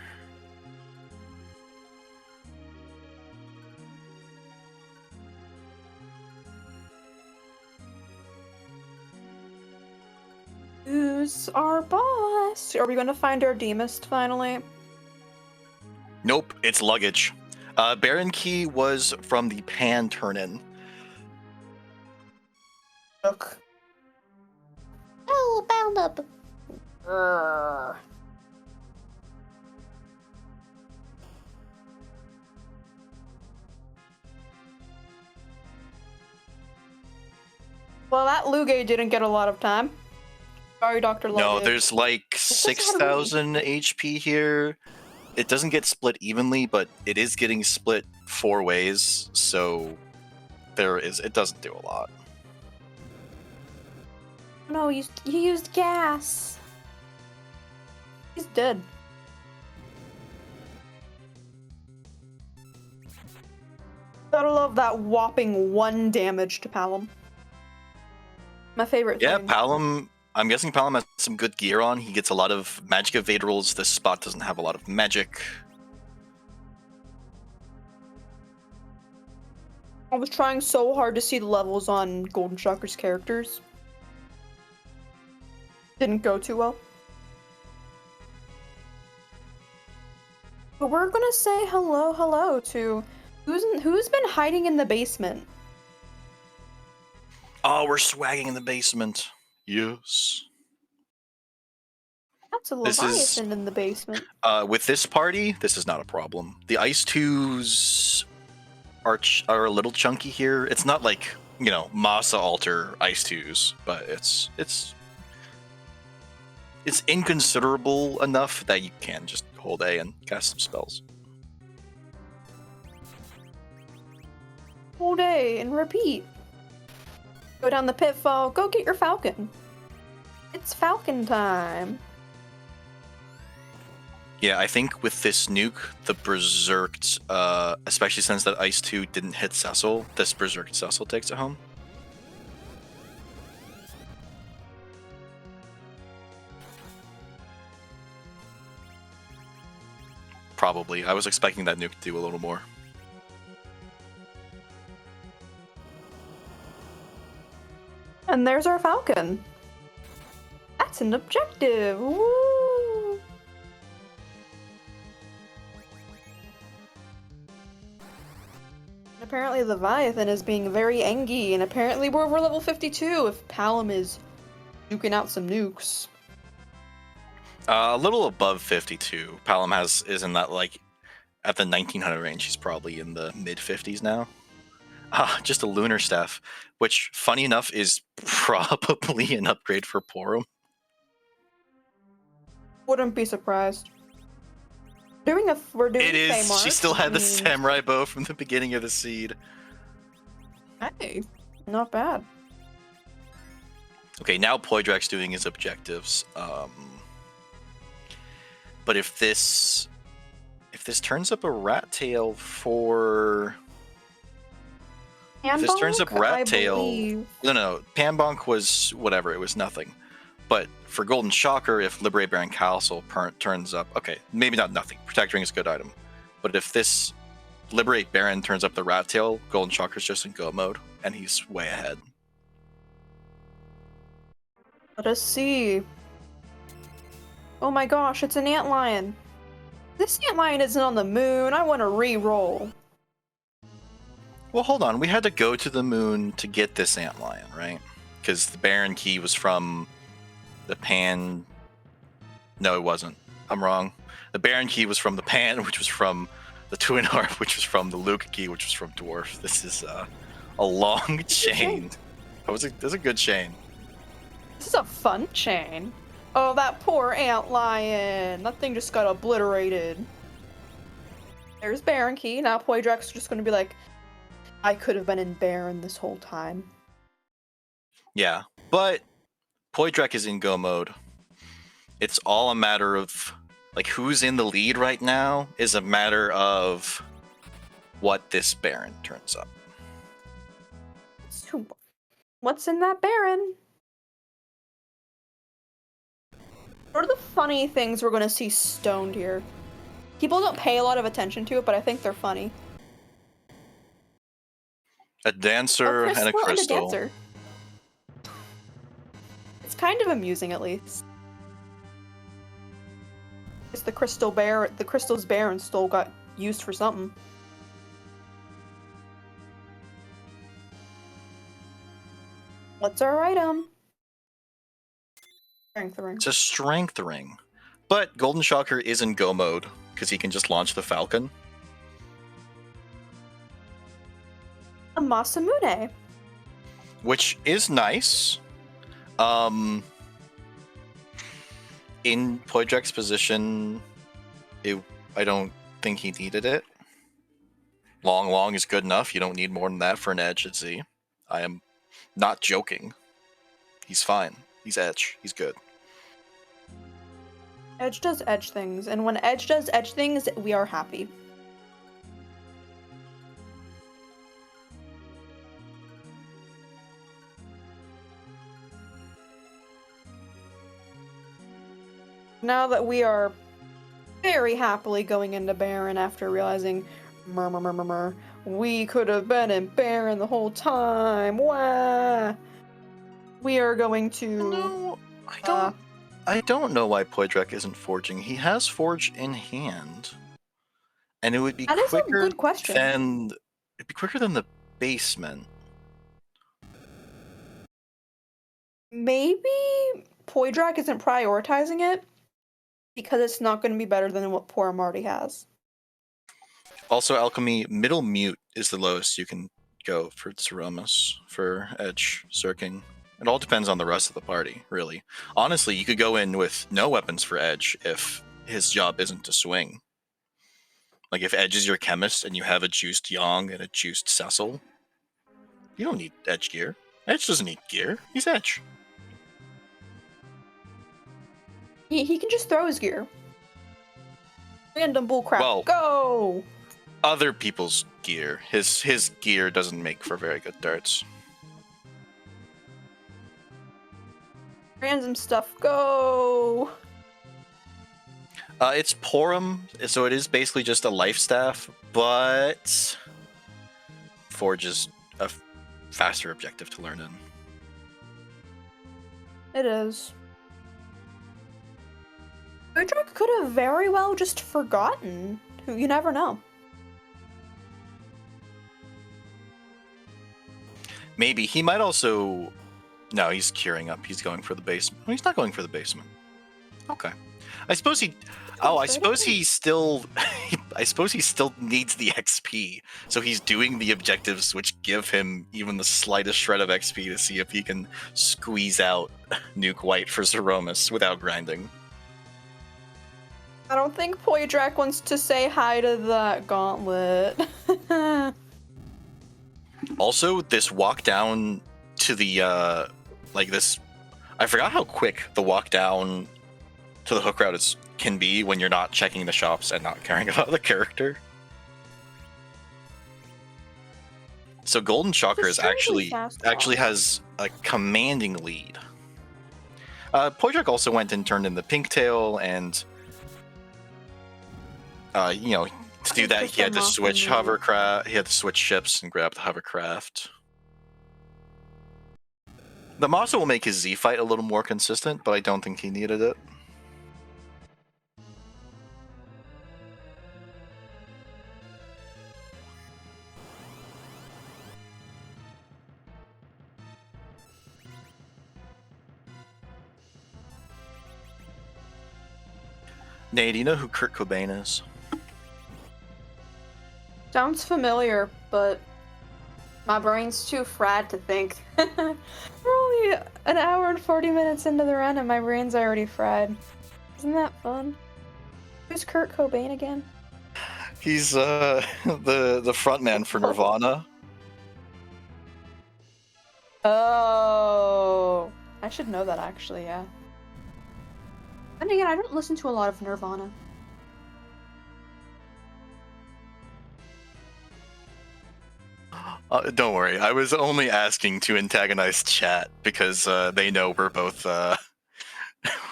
Who's our boss? Are we gonna find our Demist finally? Nope, it's luggage. Baron Key was from the Pan turn-in. Look. Oh, bound up. Grrr. Well, that Luge didn't get a lot of time. Sorry, Dr. Luge. No, there's like 6,000 HP here. It doesn't get split evenly, but it is getting split 4 ways, so it doesn't do a lot. No, he used gas. He's dead. Gotta love that whopping 1 damage to Palom. My favorite Yeah, thing. Palom, I'm guessing Palom has some good gear on. He gets a lot of magic evade rolls. This spot doesn't have a lot of magic. I was trying so hard to see the levels on Goldenshocker's characters. Didn't go too well. But we're gonna say hello to who's been hiding in the basement. Oh, we're swagging in the basement. Yes. That's a This is- Leviathan in the basement. With this party, this is not a problem. The Ice 2s are a little chunky here. It's not like, Masa Alter Ice 2s, but it's inconsiderable enough that you can just hold A and cast some spells. Whole day and repeat. Go down the pitfall, go get your falcon. It's falcon time. Yeah, I think with this nuke, the Berserked, especially since that Ice 2 didn't hit Cecil, this Berserked Cecil takes it home. Probably. I was expecting that nuke to do a little more. And there's our falcon. That's an objective. Woo! And apparently Leviathan is being very angry, and apparently we're over level 52 if Palom is duking out some nukes. A little above 52. Palom is in that, at the 1900 range. He's probably in the mid-50s now. Just a lunar staff, which, funny enough, is probably an upgrade for Porum. Wouldn't be surprised. We're doing It is. Feymarch, She still had the which means- samurai bow from the beginning of the seed. Hey, not bad. Okay, now Poidrac's doing his objectives. But if this turns up a rat tail for... If this turns up Panbonk, rat I tail... believe- No. Panbonk was whatever. It was nothing. But for Goldenshocker, if Liberate Baron Castle turns up... Okay, maybe not nothing. Protect Ring is a good item. But if this Liberate Baron turns up the rat tail, Goldenshocker's just in go mode. And he's way ahead. Let us see. Oh my gosh, it's an antlion. This antlion isn't on the moon. I want to re-roll. Well, hold on. We had to go to the moon to get this antlion, right? Because the Baron Key was from the Pan... No, it wasn't. I'm wrong. The Baron Key was from the Pan, which was from the Twin Harp, which was from the Luca Key, which was from Dwarf. This is a long chain. That's a good chain. This is a fun chain. Oh, that poor antlion. That thing just got obliterated. There's Baron Key. Now Poidrac's just gonna be like, I could have been in Baron this whole time. Yeah, but Poidrac is in go mode. It's all a matter of, like, who's in the lead right now is a matter of what this Baron turns up. What's in that Baron? What are the funny things we're gonna see stoned here? People don't pay a lot of attention to it, but I think they're funny. A dancer and a crystal. And a dancer. It's kind of amusing, at least. It's the crystal's Baron still got used for something. What's our item? Strength ring. It's a strength ring. But Goldenshocker is in go mode, because he can just launch the Falcon. A Masamune. Which is nice. In Poidrac's position, I don't think he needed it. Long is good enough. You don't need more than that for an Edge at Z. I am not joking. He's fine. He's Edge. He's good. Edge does Edge things, and when Edge does Edge things, we are happy. Now that we are very happily going into Baron after realizing, we could have been in Baron the whole time. Wah! We are going to. No, I don't know why Poidrac isn't forging. He has Forge in hand, and it would be quicker a good question. It'd be quicker than the basement. Maybe Poidrac isn't prioritizing it because it's not going to be better than what poor Marty has. Also, Alchemy, middle mute is the lowest you can go for Zemus for Edge circing. It all depends on the rest of the party, really. Honestly, you could go in with no weapons for Edge if his job isn't to swing. Like, if Edge is your chemist and you have a juiced Yong and a juiced Cecil, you don't need Edge gear. Edge doesn't need gear. He's Edge. He can just throw his gear. Random bullcrap. Well, go! Other people's gear. His gear doesn't make for very good darts. Random stuff. Go! It's Porum, so it is basically just a life staff, but Forge is a faster objective to learn in. It is. Poidrac could have very well just forgotten. You never know. Maybe. He might also... No, he's curing up. He's going for the basement. No, he's not going for the basement. Okay. I suppose he... Oh, I suppose he still... I suppose he still needs the XP. So he's doing the objectives which give him even the slightest shred of XP to see if he can squeeze out Nuke White for Zemus without grinding. I don't think Poidrac wants to say hi to that gauntlet. Also, this walk down to the, like this... I forgot how quick the walk down to the hook route can be when you're not checking the shops and not caring about the character. So Goldenshocker is actually has a commanding lead. Poidrac also went and turned in the pink tail, and you know, to do that he had to switch hovercraft. He had to switch ships and grab the hovercraft. The Masa will make his Z fight a little more consistent, but I don't think he needed it. Nate, do you know who Kurt Cobain is? Sounds familiar, but my brain's too fried to think. We're only an hour and 40 minutes into the run and my brain's already fried. Isn't that fun? Who's Kurt Cobain again? He's the front man for Nirvana. Oh, I should know that actually, yeah. And again, I don't listen to a lot of Nirvana. Don't worry, I was only asking to antagonize chat because they know we're both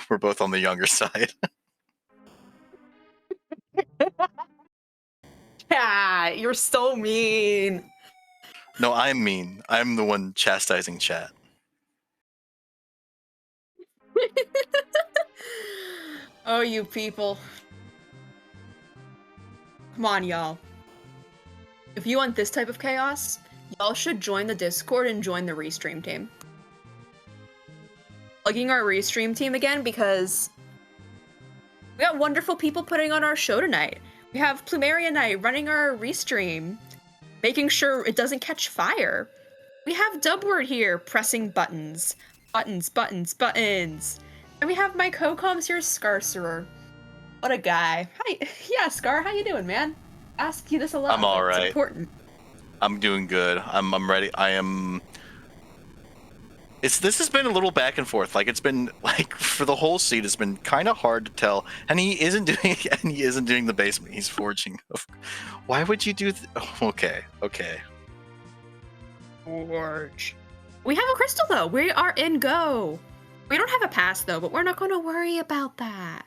we're both on the younger side. Yeah, you're so mean. No, I'm mean. I'm the one chastising chat. Oh, you people. Come on, y'all. If you want this type of chaos, y'all should join the Discord and join the Restream team. Plugging our Restream team again because we got wonderful people putting on our show tonight. We have Plumeria Knight running our Restream, making sure it doesn't catch fire. We have Dubword here pressing buttons. Buttons, buttons, buttons. And we have my co-coms here, Scarcerer. What a guy. Hi. Yeah, Scar, how you doing, man? Ask you this a lot. I'm all right. It's important. I'm doing good. I'm ready. This has been a little back and forth. Like, it's been like for the whole seed, it's been kind of hard to tell. And he isn't doing the basement. He's forging. Why would you do? Okay. Forge. We have a crystal though. We are in go. We don't have a pass though, but we're not going to worry about that.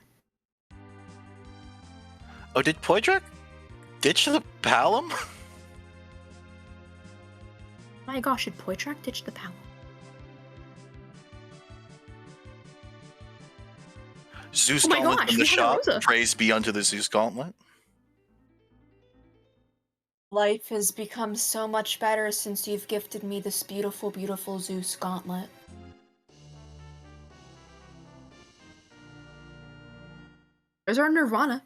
Oh, did Poidrac ditch the Palom? My gosh, did Poidrac ditch the Palom? Zeus Oh my Gauntlet gosh, from the we have a shop. Rosa. Praise be unto the Zeus Gauntlet. Life has become so much better since you've gifted me this beautiful, beautiful Zeus Gauntlet. There's our Nirvana.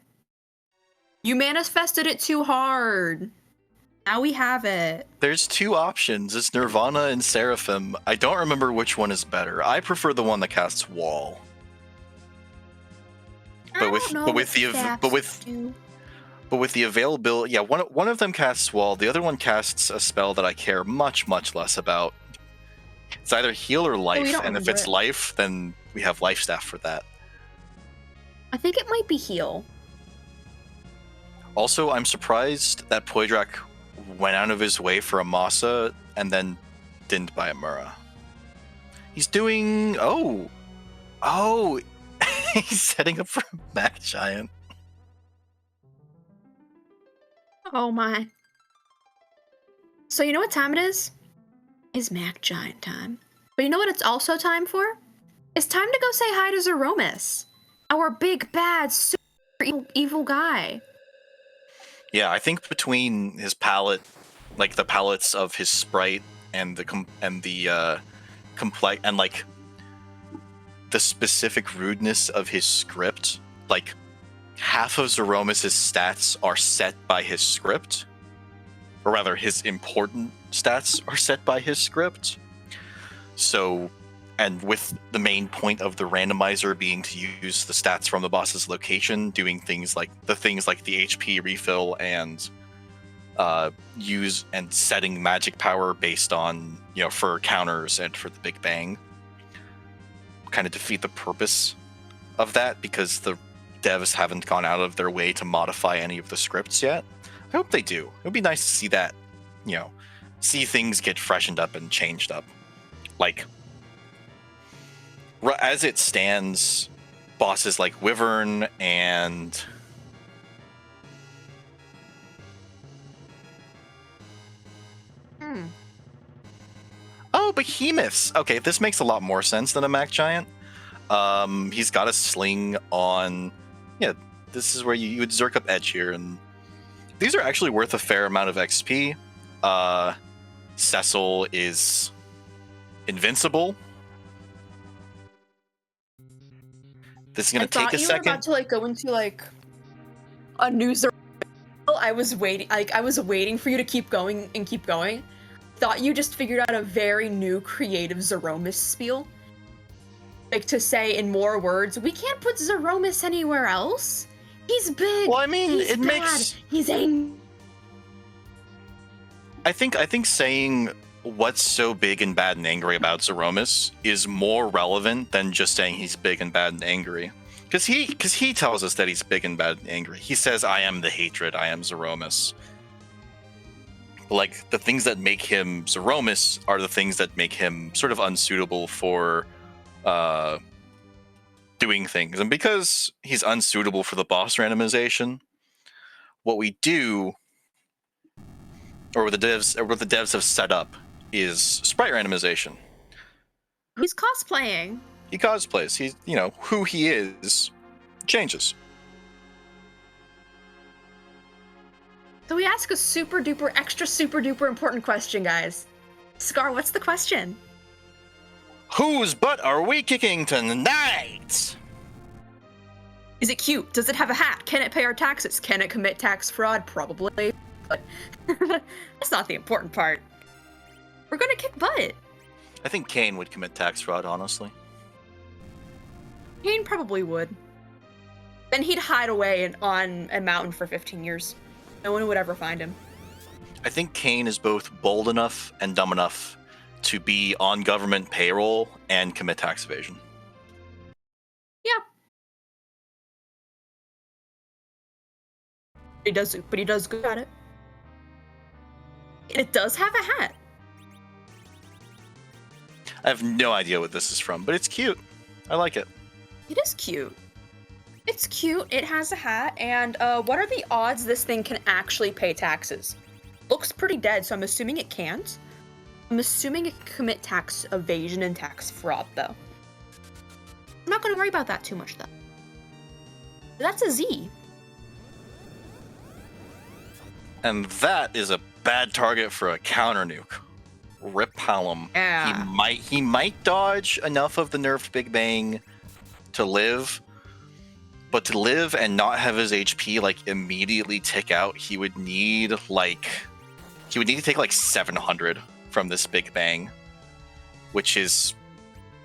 You manifested it too hard. Now we have it. There's two options. It's Nirvana and Seraphim. I don't remember which one is better. I prefer the one that casts Wall. But with the availability, yeah, one of them casts Wall. The other one casts a spell that I care much less about. It's either heal or life, and if it's life, then we have life staff for that. I think it might be heal. Also, I'm surprised that Poidrac went out of his way for a Masa and then didn't buy a Mura. He's doing he's setting up for a Mac Giant. Oh my. So you know what time it is? It's Mac Giant time. But you know what it's also time for? It's time to go say hi to Zeromus. Our big, bad, super evil guy. Yeah, I think between his palette, like the palettes of his sprite and the complex and like the specific rudeness of his script, like half of Zeromus' stats are set by his script, or rather, his important stats are set by his script. So, and with the main point of the randomizer being to use the stats from the boss's location, doing things like the HP refill and use and setting magic power based on, for counters and for the Big Bang, kind of defeat the purpose of that because the devs haven't gone out of their way to modify any of the scripts yet. I hope they do. It would be nice to see that, see things get freshened up and changed up. Like, as it stands, bosses like Wyvern and Behemoths. Okay, this makes a lot more sense than a Mac Giant. He's got a sling on. Yeah, this is where you would Zerk up Edge here, and these are actually worth a fair amount of XP. Cecil is invincible. This is gonna take a second. You were about to go into a new Zerk. I was waiting for you to keep going and keep going. Thought you just figured out a very new creative Zeromus spiel. Like to say in more words, we can't put Zeromus anywhere else. He's big. Well, I mean, He's it bad. makes. He's angry. I think saying what's so big and bad and angry about Zeromus is more relevant than just saying he's big and bad and angry. Because he tells us that he's big and bad and angry. He says, "I am the hatred. I am Zeromus." Like, the things that make him Zeromus are the things that make him sort of unsuitable for doing things. And because he's unsuitable for the boss randomization, what we do, or what the devs have set up, is sprite randomization. He's cosplaying. He cosplays. He's, who he is changes. So we ask a super duper, extra super duper important question, guys. Scar, what's the question? Whose butt are we kicking tonight? Is it cute? Does it have a hat? Can it pay our taxes? Can it commit tax fraud? Probably. But that's not the important part. We're gonna kick butt. I think Kane would commit tax fraud, honestly. Kane probably would. Then he'd hide away on a mountain for 15 years. No one would ever find him. I think Kane is both bold enough and dumb enough to be on government payroll and commit tax evasion. Yeah. He does good at it. And it does have a hat. I have no idea what this is from, but it's cute. I like it. It is cute. It's cute. It has a hat. And what are the odds this thing can actually pay taxes? Looks pretty dead, so I'm assuming it can't. I'm assuming it can commit tax evasion and tax fraud, though. I'm not going to worry about that too much, though. That's a Z. And that is a bad target for a counter nuke. Rip Hallam. Yeah. He might dodge enough of the nerfed Big Bang to live, but to live and not have his HP like immediately tick out, he would need to take like 700 from this Big Bang, which is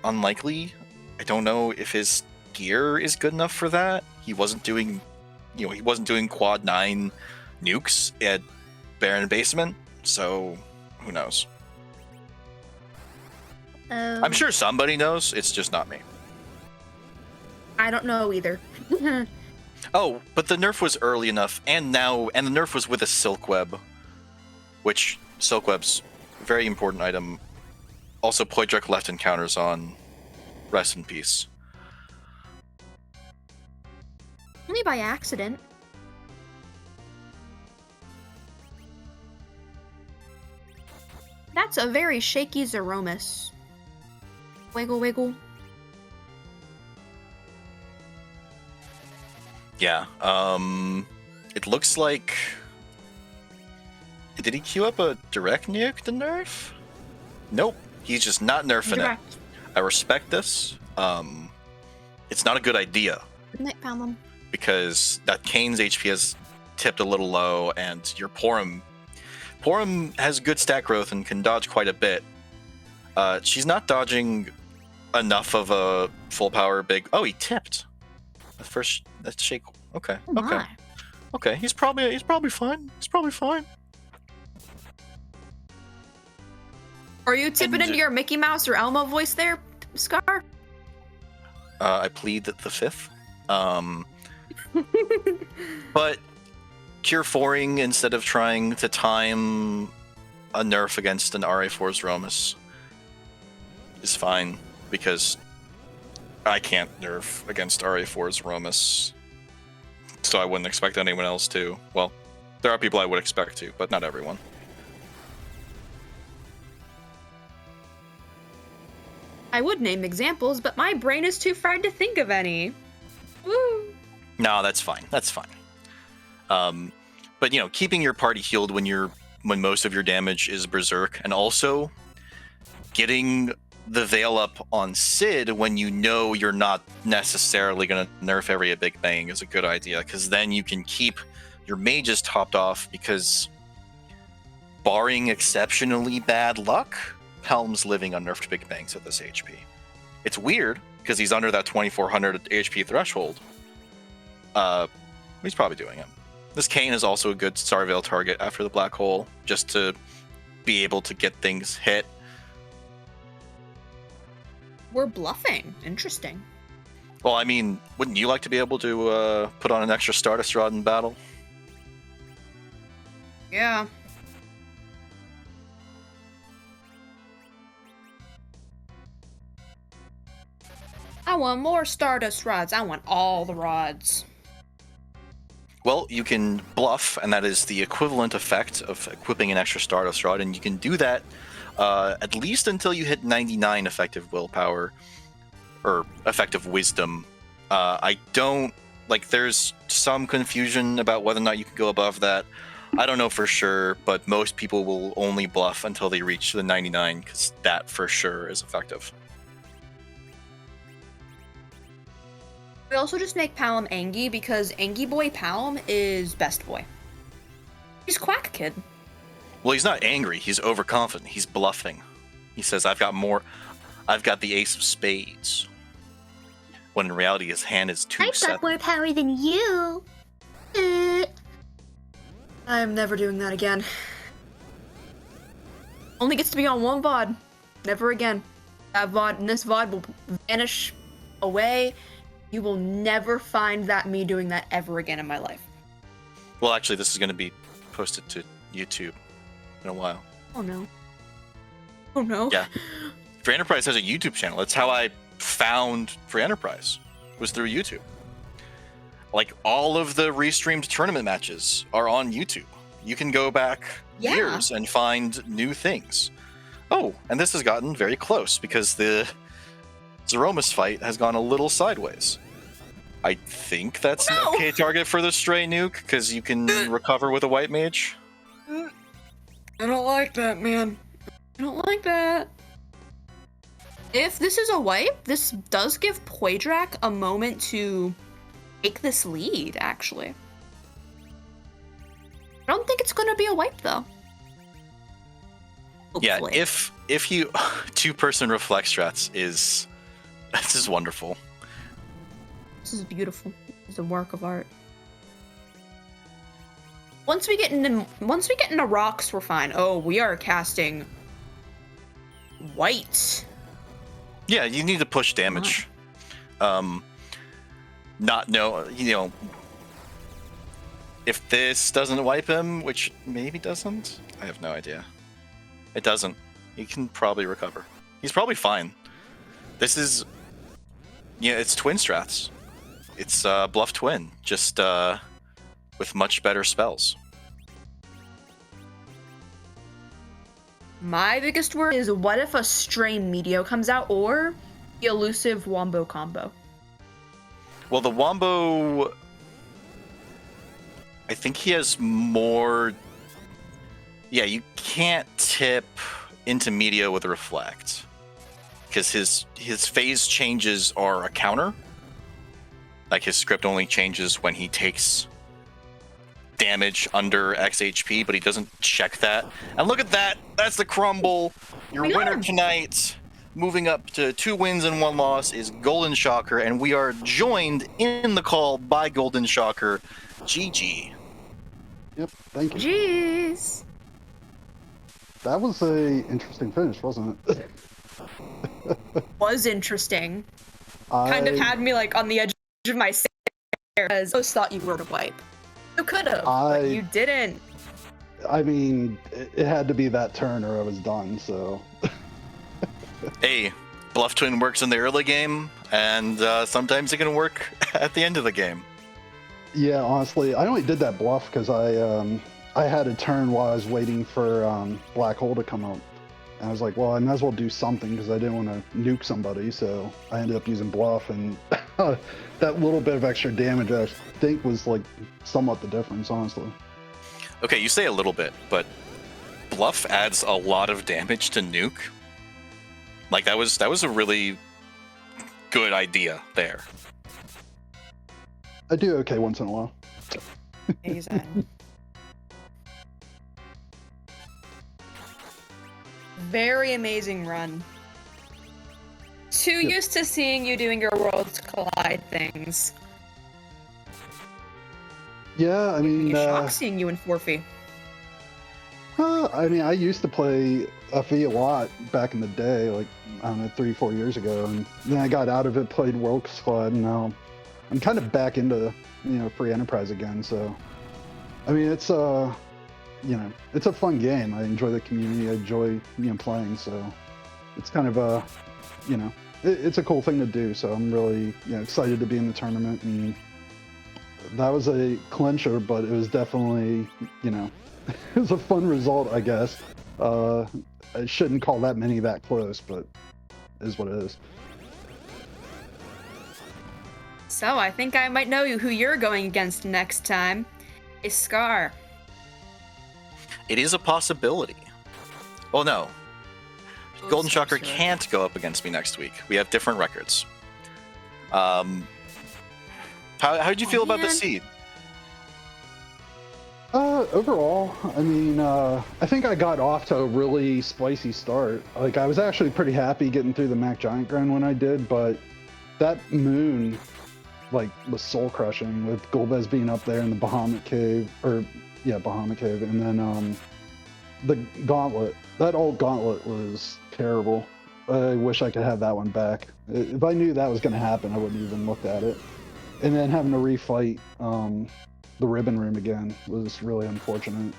unlikely. I don't know if his gear is good enough for that. He wasn't doing quad 9 nukes at Baron Basement, so who knows? I'm sure somebody knows. It's just not me. I don't know either. Oh, but the nerf was early enough, and the nerf was with a Silk Web, which Silk Web's a very important item. Also, Poidrac left encounters on. Rest in peace. Only by accident. That's a very shaky Zeromus. Wiggle, wiggle. Yeah, it looks like... Did he queue up a direct nuke to nerf? Nope, he's just not nerfing it. I respect this. It's not a good idea. Found them. Because that Kane's HP has tipped a little low, and your Porum has good stat growth and can dodge quite a bit. She's not dodging enough of a full power big... Oh, he tipped. That's shake. Okay. Oh okay. my. Okay. He's probably fine. He's probably fine. Are you tipping into your Mickey Mouse or Elmo voice there, Scar? I plead the fifth. But Cure 4ing instead of trying to time a nerf against an RA4's Romus is fine, because I can't nerf against RA4's Romus, so I wouldn't expect anyone else to. Well, there are people I would expect to, but not everyone. I would name examples, but my brain is too fried to think of any. Woo! No, that's fine. That's fine. But keeping your party healed when most of your damage is berserk, and also getting the Veil up on Sid when you're not necessarily going to nerf every Big Bang is a good idea, because then you can keep your mages topped off, because barring exceptionally bad luck, Helm's living on nerfed Big Bangs at this HP. It's weird, because he's under that 2400 HP threshold. He's probably doing it. This Kane is also a good Starveil target after the black hole, just to be able to get things hit. We're bluffing. Interesting. Well, I mean, wouldn't you like to be able to put on an extra Stardust Rod in battle? Yeah. I want more Stardust rods. I want all the rods. Well, you can bluff, and that is the equivalent effect of equipping an extra Stardust Rod, and you can do that at least until you hit 99 effective willpower, or effective wisdom. I don't, like, there's some confusion about whether or not you can go above that. I don't know for sure, but most people will only bluff until they reach the 99, because that for sure is effective. We also just make Palom Angie because Angie Boy Palom is best boy. He's Quack Kid. Well, he's not angry. He's overconfident. He's bluffing. He says, I've got the ace of spades. When in reality, his hand is 2-7. I've got more power than you. I'm never doing that again. Only gets to be on one VOD. Never again. That VOD, and this VOD will vanish away. You will never find that me doing that ever again in my life. Well, actually, this is going to be posted to YouTube in a while. Oh no. Oh no. Yeah. Free Enterprise has a YouTube channel. That's how I found Free Enterprise, was through YouTube. Like, all of the restreamed tournament matches are on YouTube. You can go back years and find new things. Oh, and this has gotten very close because the Zemus fight has gone a little sideways. I think that's an okay target for the Stray Nuke, because you can recover with a White Mage. I don't like that, man. I don't like that. If this is a wipe, this does give Poidrac a moment to take this lead, actually. I don't think it's going to be a wipe, though. Hopefully. Yeah, if you... two-person reflex strats is... This is wonderful. This is beautiful. It's a work of art. Once we get into rocks, we're fine. Oh, we are casting white. Yeah, you need to push damage. If this doesn't wipe him, which maybe doesn't, I have no idea. It doesn't. He can probably recover. He's probably fine. This is, it's twin strats. It's bluff twin, just with much better spells. My biggest worry is, what if a Stray Meteor comes out, or the elusive Wombo combo? Well, the Wombo, I think he has more... Yeah, you can't tip into Meteor with a Reflect, because his phase changes are a counter. Like, his script only changes when he takes damage under X HP, but he doesn't check that. And look at that! That's the crumble! Your winner tonight, moving up to 2 wins and 1 loss, is Goldenshocker, and we are joined in the call by Goldenshocker. GG. Yep, thank you. Jeez. That was a interesting finish, wasn't it? Was interesting. Kind of had me, like, on the edge of my seat, because I thought you were to wipe. You could have, but you didn't. I mean, it had to be that turn or I was done, so... Hey, Bluff Twin works in the early game, and sometimes it can work at the end of the game. Yeah, honestly, I only did that bluff because I had a turn while I was waiting for Black Hole to come up. And I was like, well, I might as well do something because I didn't want to nuke somebody, so I ended up using bluff, and that little bit of extra damage I think was like somewhat the difference, honestly. Okay, you say a little bit, but bluff adds a lot of damage to nuke. Like, that was a really good idea there. I do okay once in a while. Amazing. Very amazing run. Too used to seeing you doing your Worlds Collide things. Yeah, I Gave me mean, a shock seeing you in Forfeit. I mean, I used to play FE a lot back in the day, like, I don't know, 3, 4 years ago, and then I got out of it, played World Squad, and now I'm kind of back into, free enterprise again. So, I mean, it's it's a fun game. I enjoy the community. I enjoy, playing. So, it's kind of it's a cool thing to do. So I'm really, excited to be in the tournament, and that was a clincher, but it was definitely, it was a fun result, I guess. I shouldn't call that many that close, but it is what it is. So I think I might know who you're going against next time. Is Scar. It is a possibility. Oh no. Goldenshocker can't go up against me next week. We have different records. How did you feel about the seed? Overall, I mean, I think I got off to a really spicy start. Like, I was actually pretty happy getting through the Mac Giant grind when I did, but that moon, like, was soul crushing with Golbez being up there in the Bahamut Cave, Bahamut Cave, and then the gauntlet. That old gauntlet was terrible. I wish I could have that one back. If I knew that was going to happen, I wouldn't even looked at it. And then having to refight the ribbon room again was really unfortunate.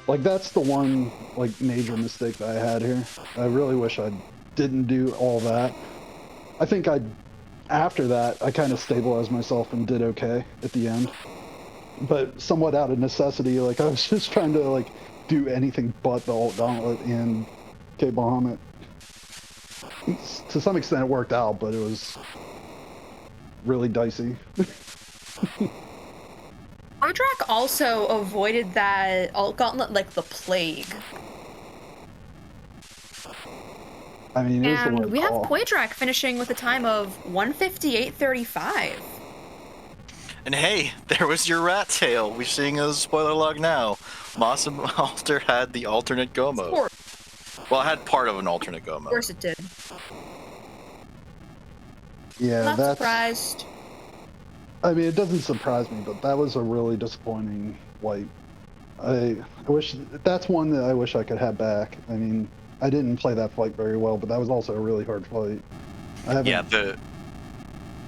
Like, that's the one, like, major mistake that I had here. I really wish I didn't do all that. I think after that, I kind of stabilized myself and did okay at the end. But somewhat out of necessity, like, I was just trying to, like, do anything but the alt gauntlet and K Bahamut. To some extent it worked out, but it was really dicey. Poidrac also avoided that alt gauntlet like the plague. I mean, it was the And right we have call. Poidrac finishing with a time of 1:58:35. And hey, there was your rat tail. We're seeing a spoiler log now. Mossum Alter had the alternate go mode. Well, it had part of an alternate go mode. Of course it did. Yeah, Not that's surprised. I mean, it doesn't surprise me, but that was a really disappointing wipe. I wish that's one that I wish I could have back. I mean, I didn't play that fight very well, but that was also a really hard fight. Yeah, go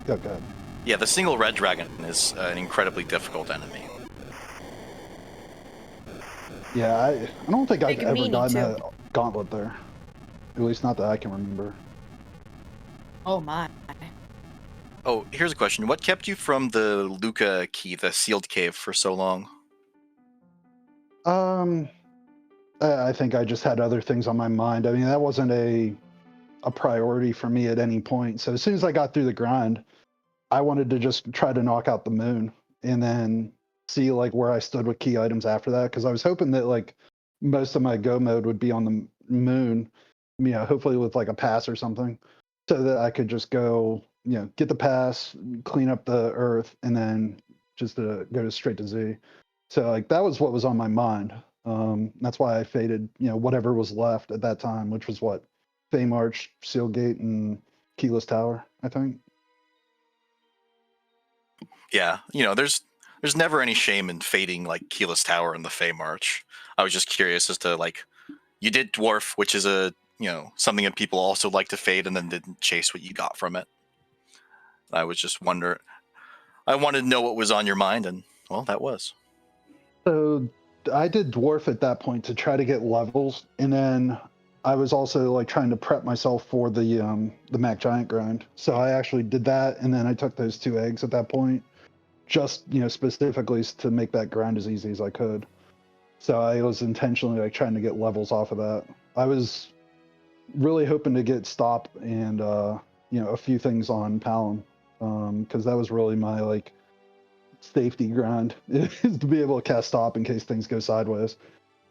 ahead. Yeah, the single red dragon is an incredibly difficult enemy. Yeah, I don't think I've Big ever meanie, gotten too. a gauntlet there. At least not that I can remember. Oh my. Oh, here's a question. What kept you from the Luca key, the sealed cave, for so long? I think I just had other things on my mind. I mean, that wasn't a priority for me at any point. So as soon as I got through the grind, I wanted to just try to knock out the moon and then see like where I stood with key items after that. Cause I was hoping that like most of my go mode would be on the moon, hopefully with like a pass or something so that I could just go, get the pass, clean up the earth, and then just go straight to Z. So like that was what was on my mind. That's why I faded, whatever was left at that time, which was what? Fame Arch, Seal Gate, and Keyless Tower, I think. Yeah, there's never any shame in fading like Keyless Tower and the Fey March. I was just curious as to like, you did Dwarf, which is something that people also like to fade and then didn't chase what you got from it. I was just wondering. I wanted to know what was on your mind, and well, that was. So I did Dwarf at that point to try to get levels, and then I was also like trying to prep myself for the Mac Giant grind. So I actually did that, and then I took those 2 eggs at that point, just specifically to make that grind as easy as I could. So I was intentionally like trying to get levels off of that. I was really hoping to get stop and a few things on Palom, because that was really my like safety grind is to be able to cast stop in case things go sideways.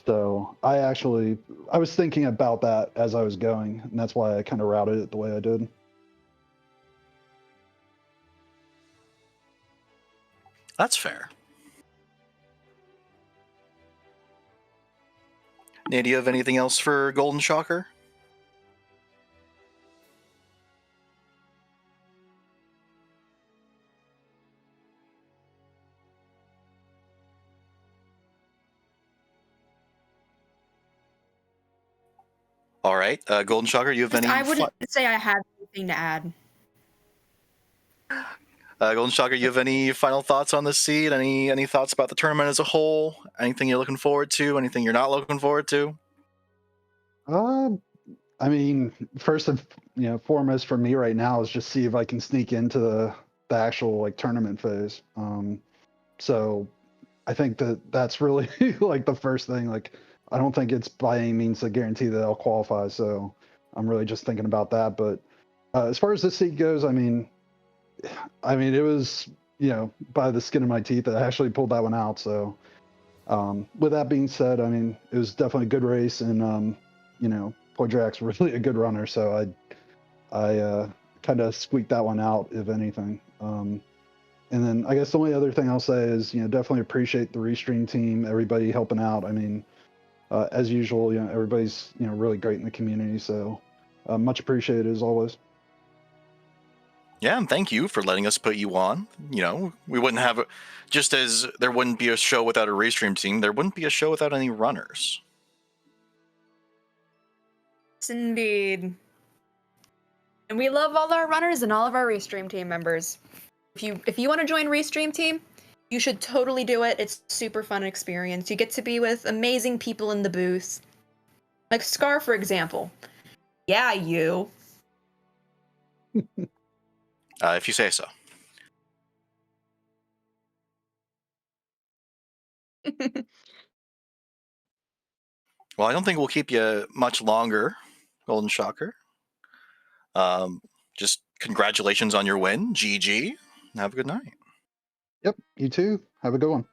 So I was thinking about that as I was going, and that's why I kind of routed it the way I did. That's fair. Nate, do you have anything else for Goldenshocker? All right, Goldenshocker, you have any? I wouldn't say I had anything to add. Goldenshocker, you have any final thoughts on this seed? Any thoughts about the tournament as a whole? Anything you're looking forward to? Anything you're not looking forward to? I mean, first and foremost for me right now is just see if I can sneak into the actual like tournament phase. So I think that's really like the first thing. Like, I don't think it's by any means a guarantee that I'll qualify. So I'm really just thinking about that. But as far as this seed goes, I mean, it was by the skin of my teeth that I actually pulled that one out. So with that being said, I mean, it was definitely a good race, and Poidrac's really a good runner. So I kind of squeaked that one out, if anything. And then I guess the only other thing I'll say is, definitely appreciate the Restream team, everybody helping out. I mean, as usual, everybody's, really great in the community. So much appreciated as always. Yeah, and thank you for letting us put you on. We wouldn't have, just as there wouldn't be a show without a Restream team, there wouldn't be a show without any runners. Yes, indeed. And we love all our runners and all of our Restream team members. If you want to join Restream team, you should totally do it. It's a super fun experience. You get to be with amazing people in the booth. Like Scar, for example. Yeah, you. If you say so. Well, I don't think we'll keep you much longer, Goldenshocker. Just congratulations on your win. GG. Have a good night. Yep, you too. Have a good one.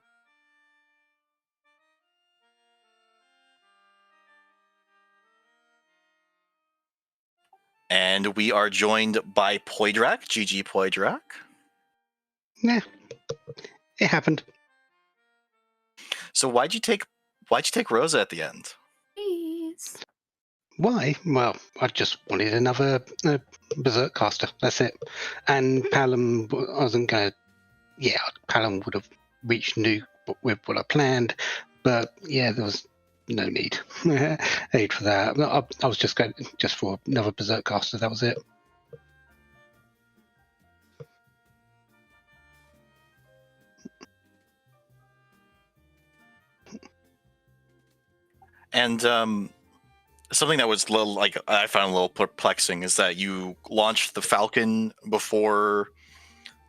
And we are joined by Poidrac. GG, Poidrac. Yeah, it happened. So why'd you take Rosa at the end? Please. Why? Well, I just wanted another Berserk caster. That's it. And Palom wasn't going to. Yeah, Palom would have reached new with what I planned, but yeah, there was no need for that. I was just going just for another Berserk caster. That was it. And something that was I found a little perplexing is that you launched the Falcon before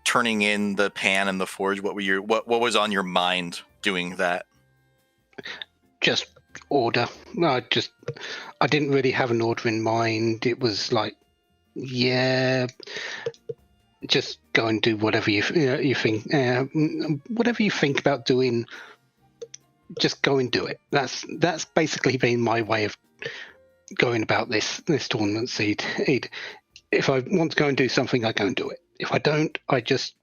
turning in the pan and the forge. What was on your mind doing that? Just order. I didn't really have an order in mind. It was like, yeah, just go and do whatever you think. Whatever you think about doing, just go and do it. That's basically been my way of going about this tournament seed. If I want to go and do something, I go and do it. If I don't, I just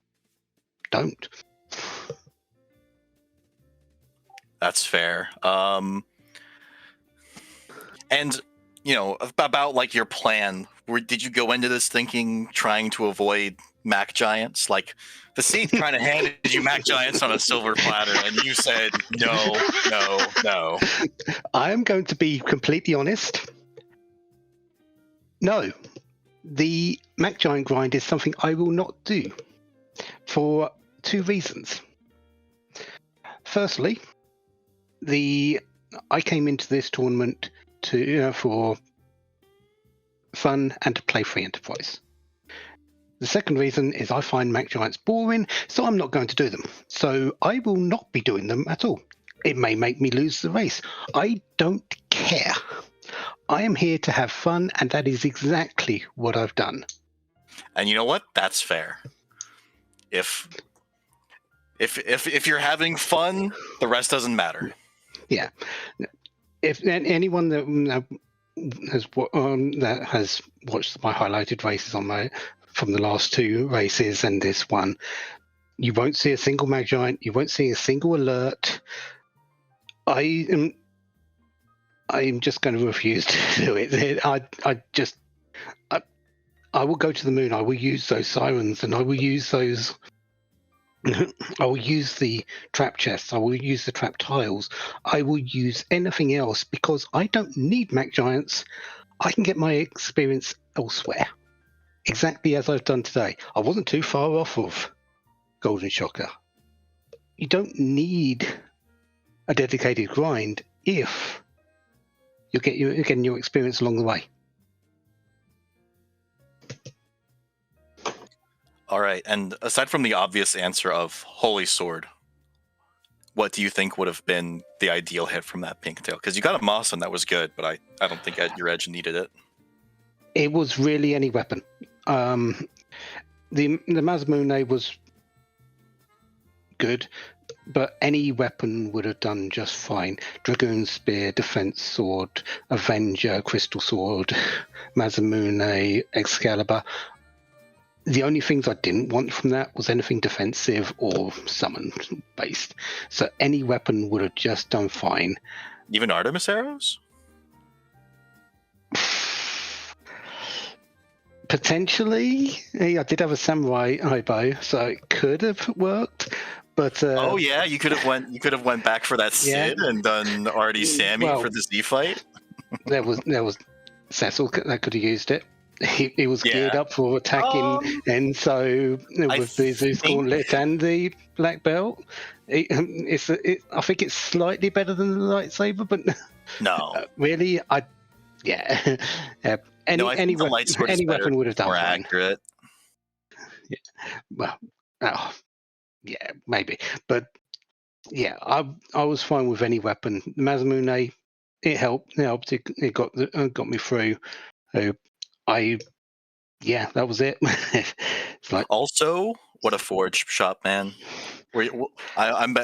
don't. That's fair. And about like your plan. Did you go into this trying to avoid Mac Giants? Like the seed kind of handed you Mac Giants on a silver platter, and you said no. I am going to be completely honest. No, the Mac Giant grind is something I will not do for two reasons. Firstly, I came into this tournament for fun and to play free enterprise. The second reason is I find Mac Giants boring, so I'm not going to do them. So I will not be doing them at all. It may make me lose the race. I don't care. I am here to have fun, and that is exactly what I've done. And you know what? That's fair. If you're having fun, the rest doesn't matter. Yeah. If anyone that has watched my highlighted races from the last two races and this one, you won't see a single Mag Giant. You won't see a single alert. I'm just going to refuse to do it. I will go to the moon. I will use those sirens, and I will use those. I will use the trap chests. I will use the trap tiles. I will use anything else because I don't need Mac Giants. I can get my experience elsewhere, exactly as I've done today. I wasn't too far off of Goldenshocker. You don't need a dedicated grind if you're getting your experience along the way. All right, and aside from the obvious answer of Holy Sword, what do you think would have been the ideal hit from that pink tail? Because you got a Moss and that was good, but I don't think your edge needed it. It was really any weapon. The Mazmune was good, but any weapon would have done just fine. Dragoon Spear, Defense Sword, Avenger, Crystal Sword, Mazmune, Excalibur. The only things I didn't want from that was anything defensive or summon based. So any weapon would have just done fine. Even Artemis arrows? Potentially. I did have a samurai bow, so it could have worked. But oh yeah, you could have went back for that Sid and done Artie Sammy for the Z fight. there was Cecil that could have used it. He was geared up for attacking, and so with the Zeus Gauntlet and the Black Belt, I think it's slightly better than the lightsaber, but no, really, any weapon would have done more fine. Accurate. Yeah, well, yeah, maybe, but yeah, I was fine with any weapon. Mazmune, it helped. It got me through. That was it. It's like, also, what a forge shop, man. I'm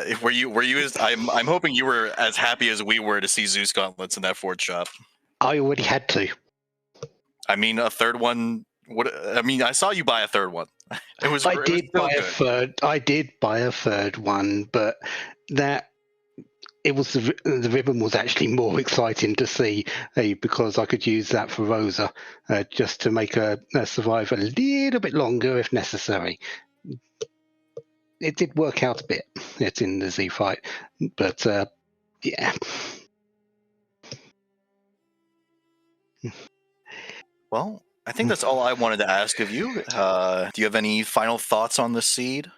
hoping you were as happy as we were to see Zeus gauntlets in that forge shop. I already had to. I mean, a third one. I saw you buy a third one. I did buy a third one, but the ribbon was actually more exciting to see because I could use that for Rosa just to make her survive a little bit longer if necessary. It did work out a bit. It's in the Z fight, but yeah. Well, I think that's all I wanted to ask of you. Do you have any final thoughts on the seed?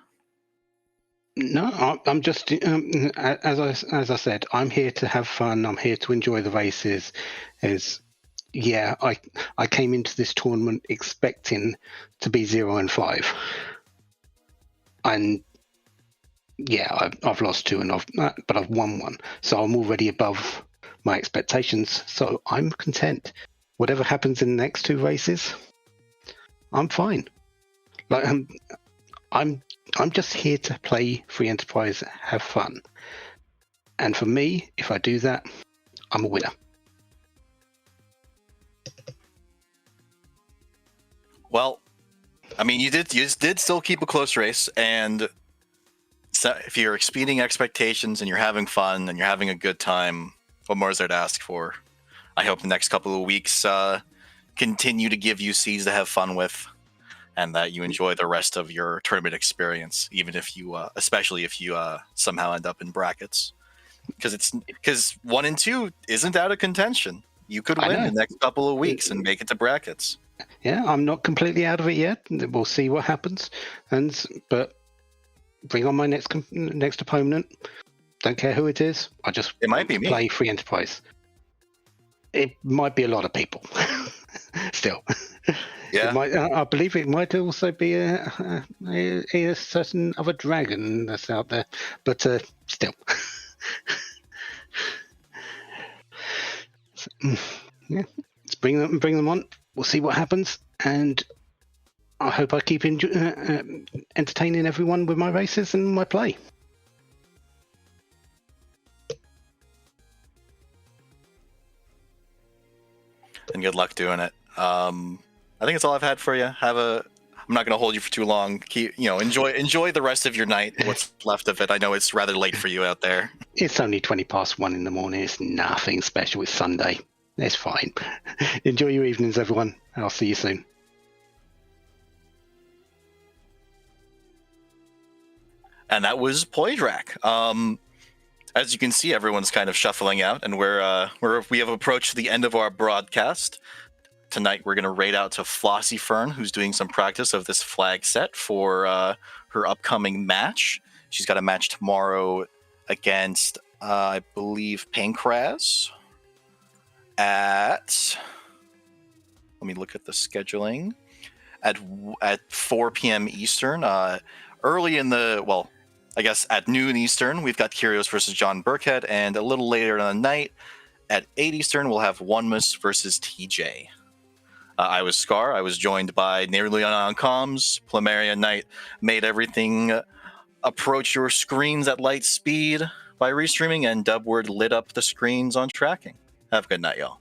No, I'm just as I said, I'm here to have fun. I'm here to enjoy the races. I came into this tournament expecting to be 0-5, and I've lost 2 but I've won 1, so I'm already above my expectations. So I'm content. Whatever happens in the next 2 races, I'm fine. Like I'm just here to play Free Enterprise, have fun. And for me, if I do that, I'm a winner. Well, I mean, you did still keep a close race, and so if you're exceeding expectations and you're having fun and you're having a good time, what more is there to ask for? I hope the next couple of weeks continue to give you seeds to have fun with, and that you enjoy the rest of your tournament experience, even if you, especially if you somehow end up in brackets, because 1 and 2 isn't out of contention. You could win the next couple of weeks and make it to brackets. Yeah, I'm not completely out of it yet. We'll see what happens, but bring on my next opponent. Don't care who it is. It might be me. Play Free Enterprise. It might be a lot of people. Still. Yeah. I believe it might also be a certain other dragon that's out there, but still. Yeah, let's bring them on. We'll see what happens, and I hope I keep entertaining everyone with my races and my play. And good luck doing it. I think that's all I've had for you. I'm not going to hold you for too long. Enjoy the rest of your night. What's left of it. I know it's rather late for you out there. It's only 1:20 in the morning. It's nothing special. It's Sunday. It's fine. Enjoy your evenings, everyone. I'll see you soon. And that was Poidrac. As you can see, everyone's kind of shuffling out, and we have approached the end of our broadcast. tonight we're going to raid out to Flossie Fern, who's doing some practice of this flag set for her upcoming match. She's got a match tomorrow against, I believe, Pankraz at... Let me look at the scheduling. At 4 p.m. Eastern. Early in the... Well, I guess at noon Eastern, we've got Kyrgios versus John Burkhead. And a little later in the night, at 8 Eastern, we'll have Onmus versus TJ. I was Scar. I was joined by Nearly on Comms. Plumeria Knight made everything approach your screens at light speed by restreaming, and Dubword lit up the screens on tracking. Have a good night, y'all.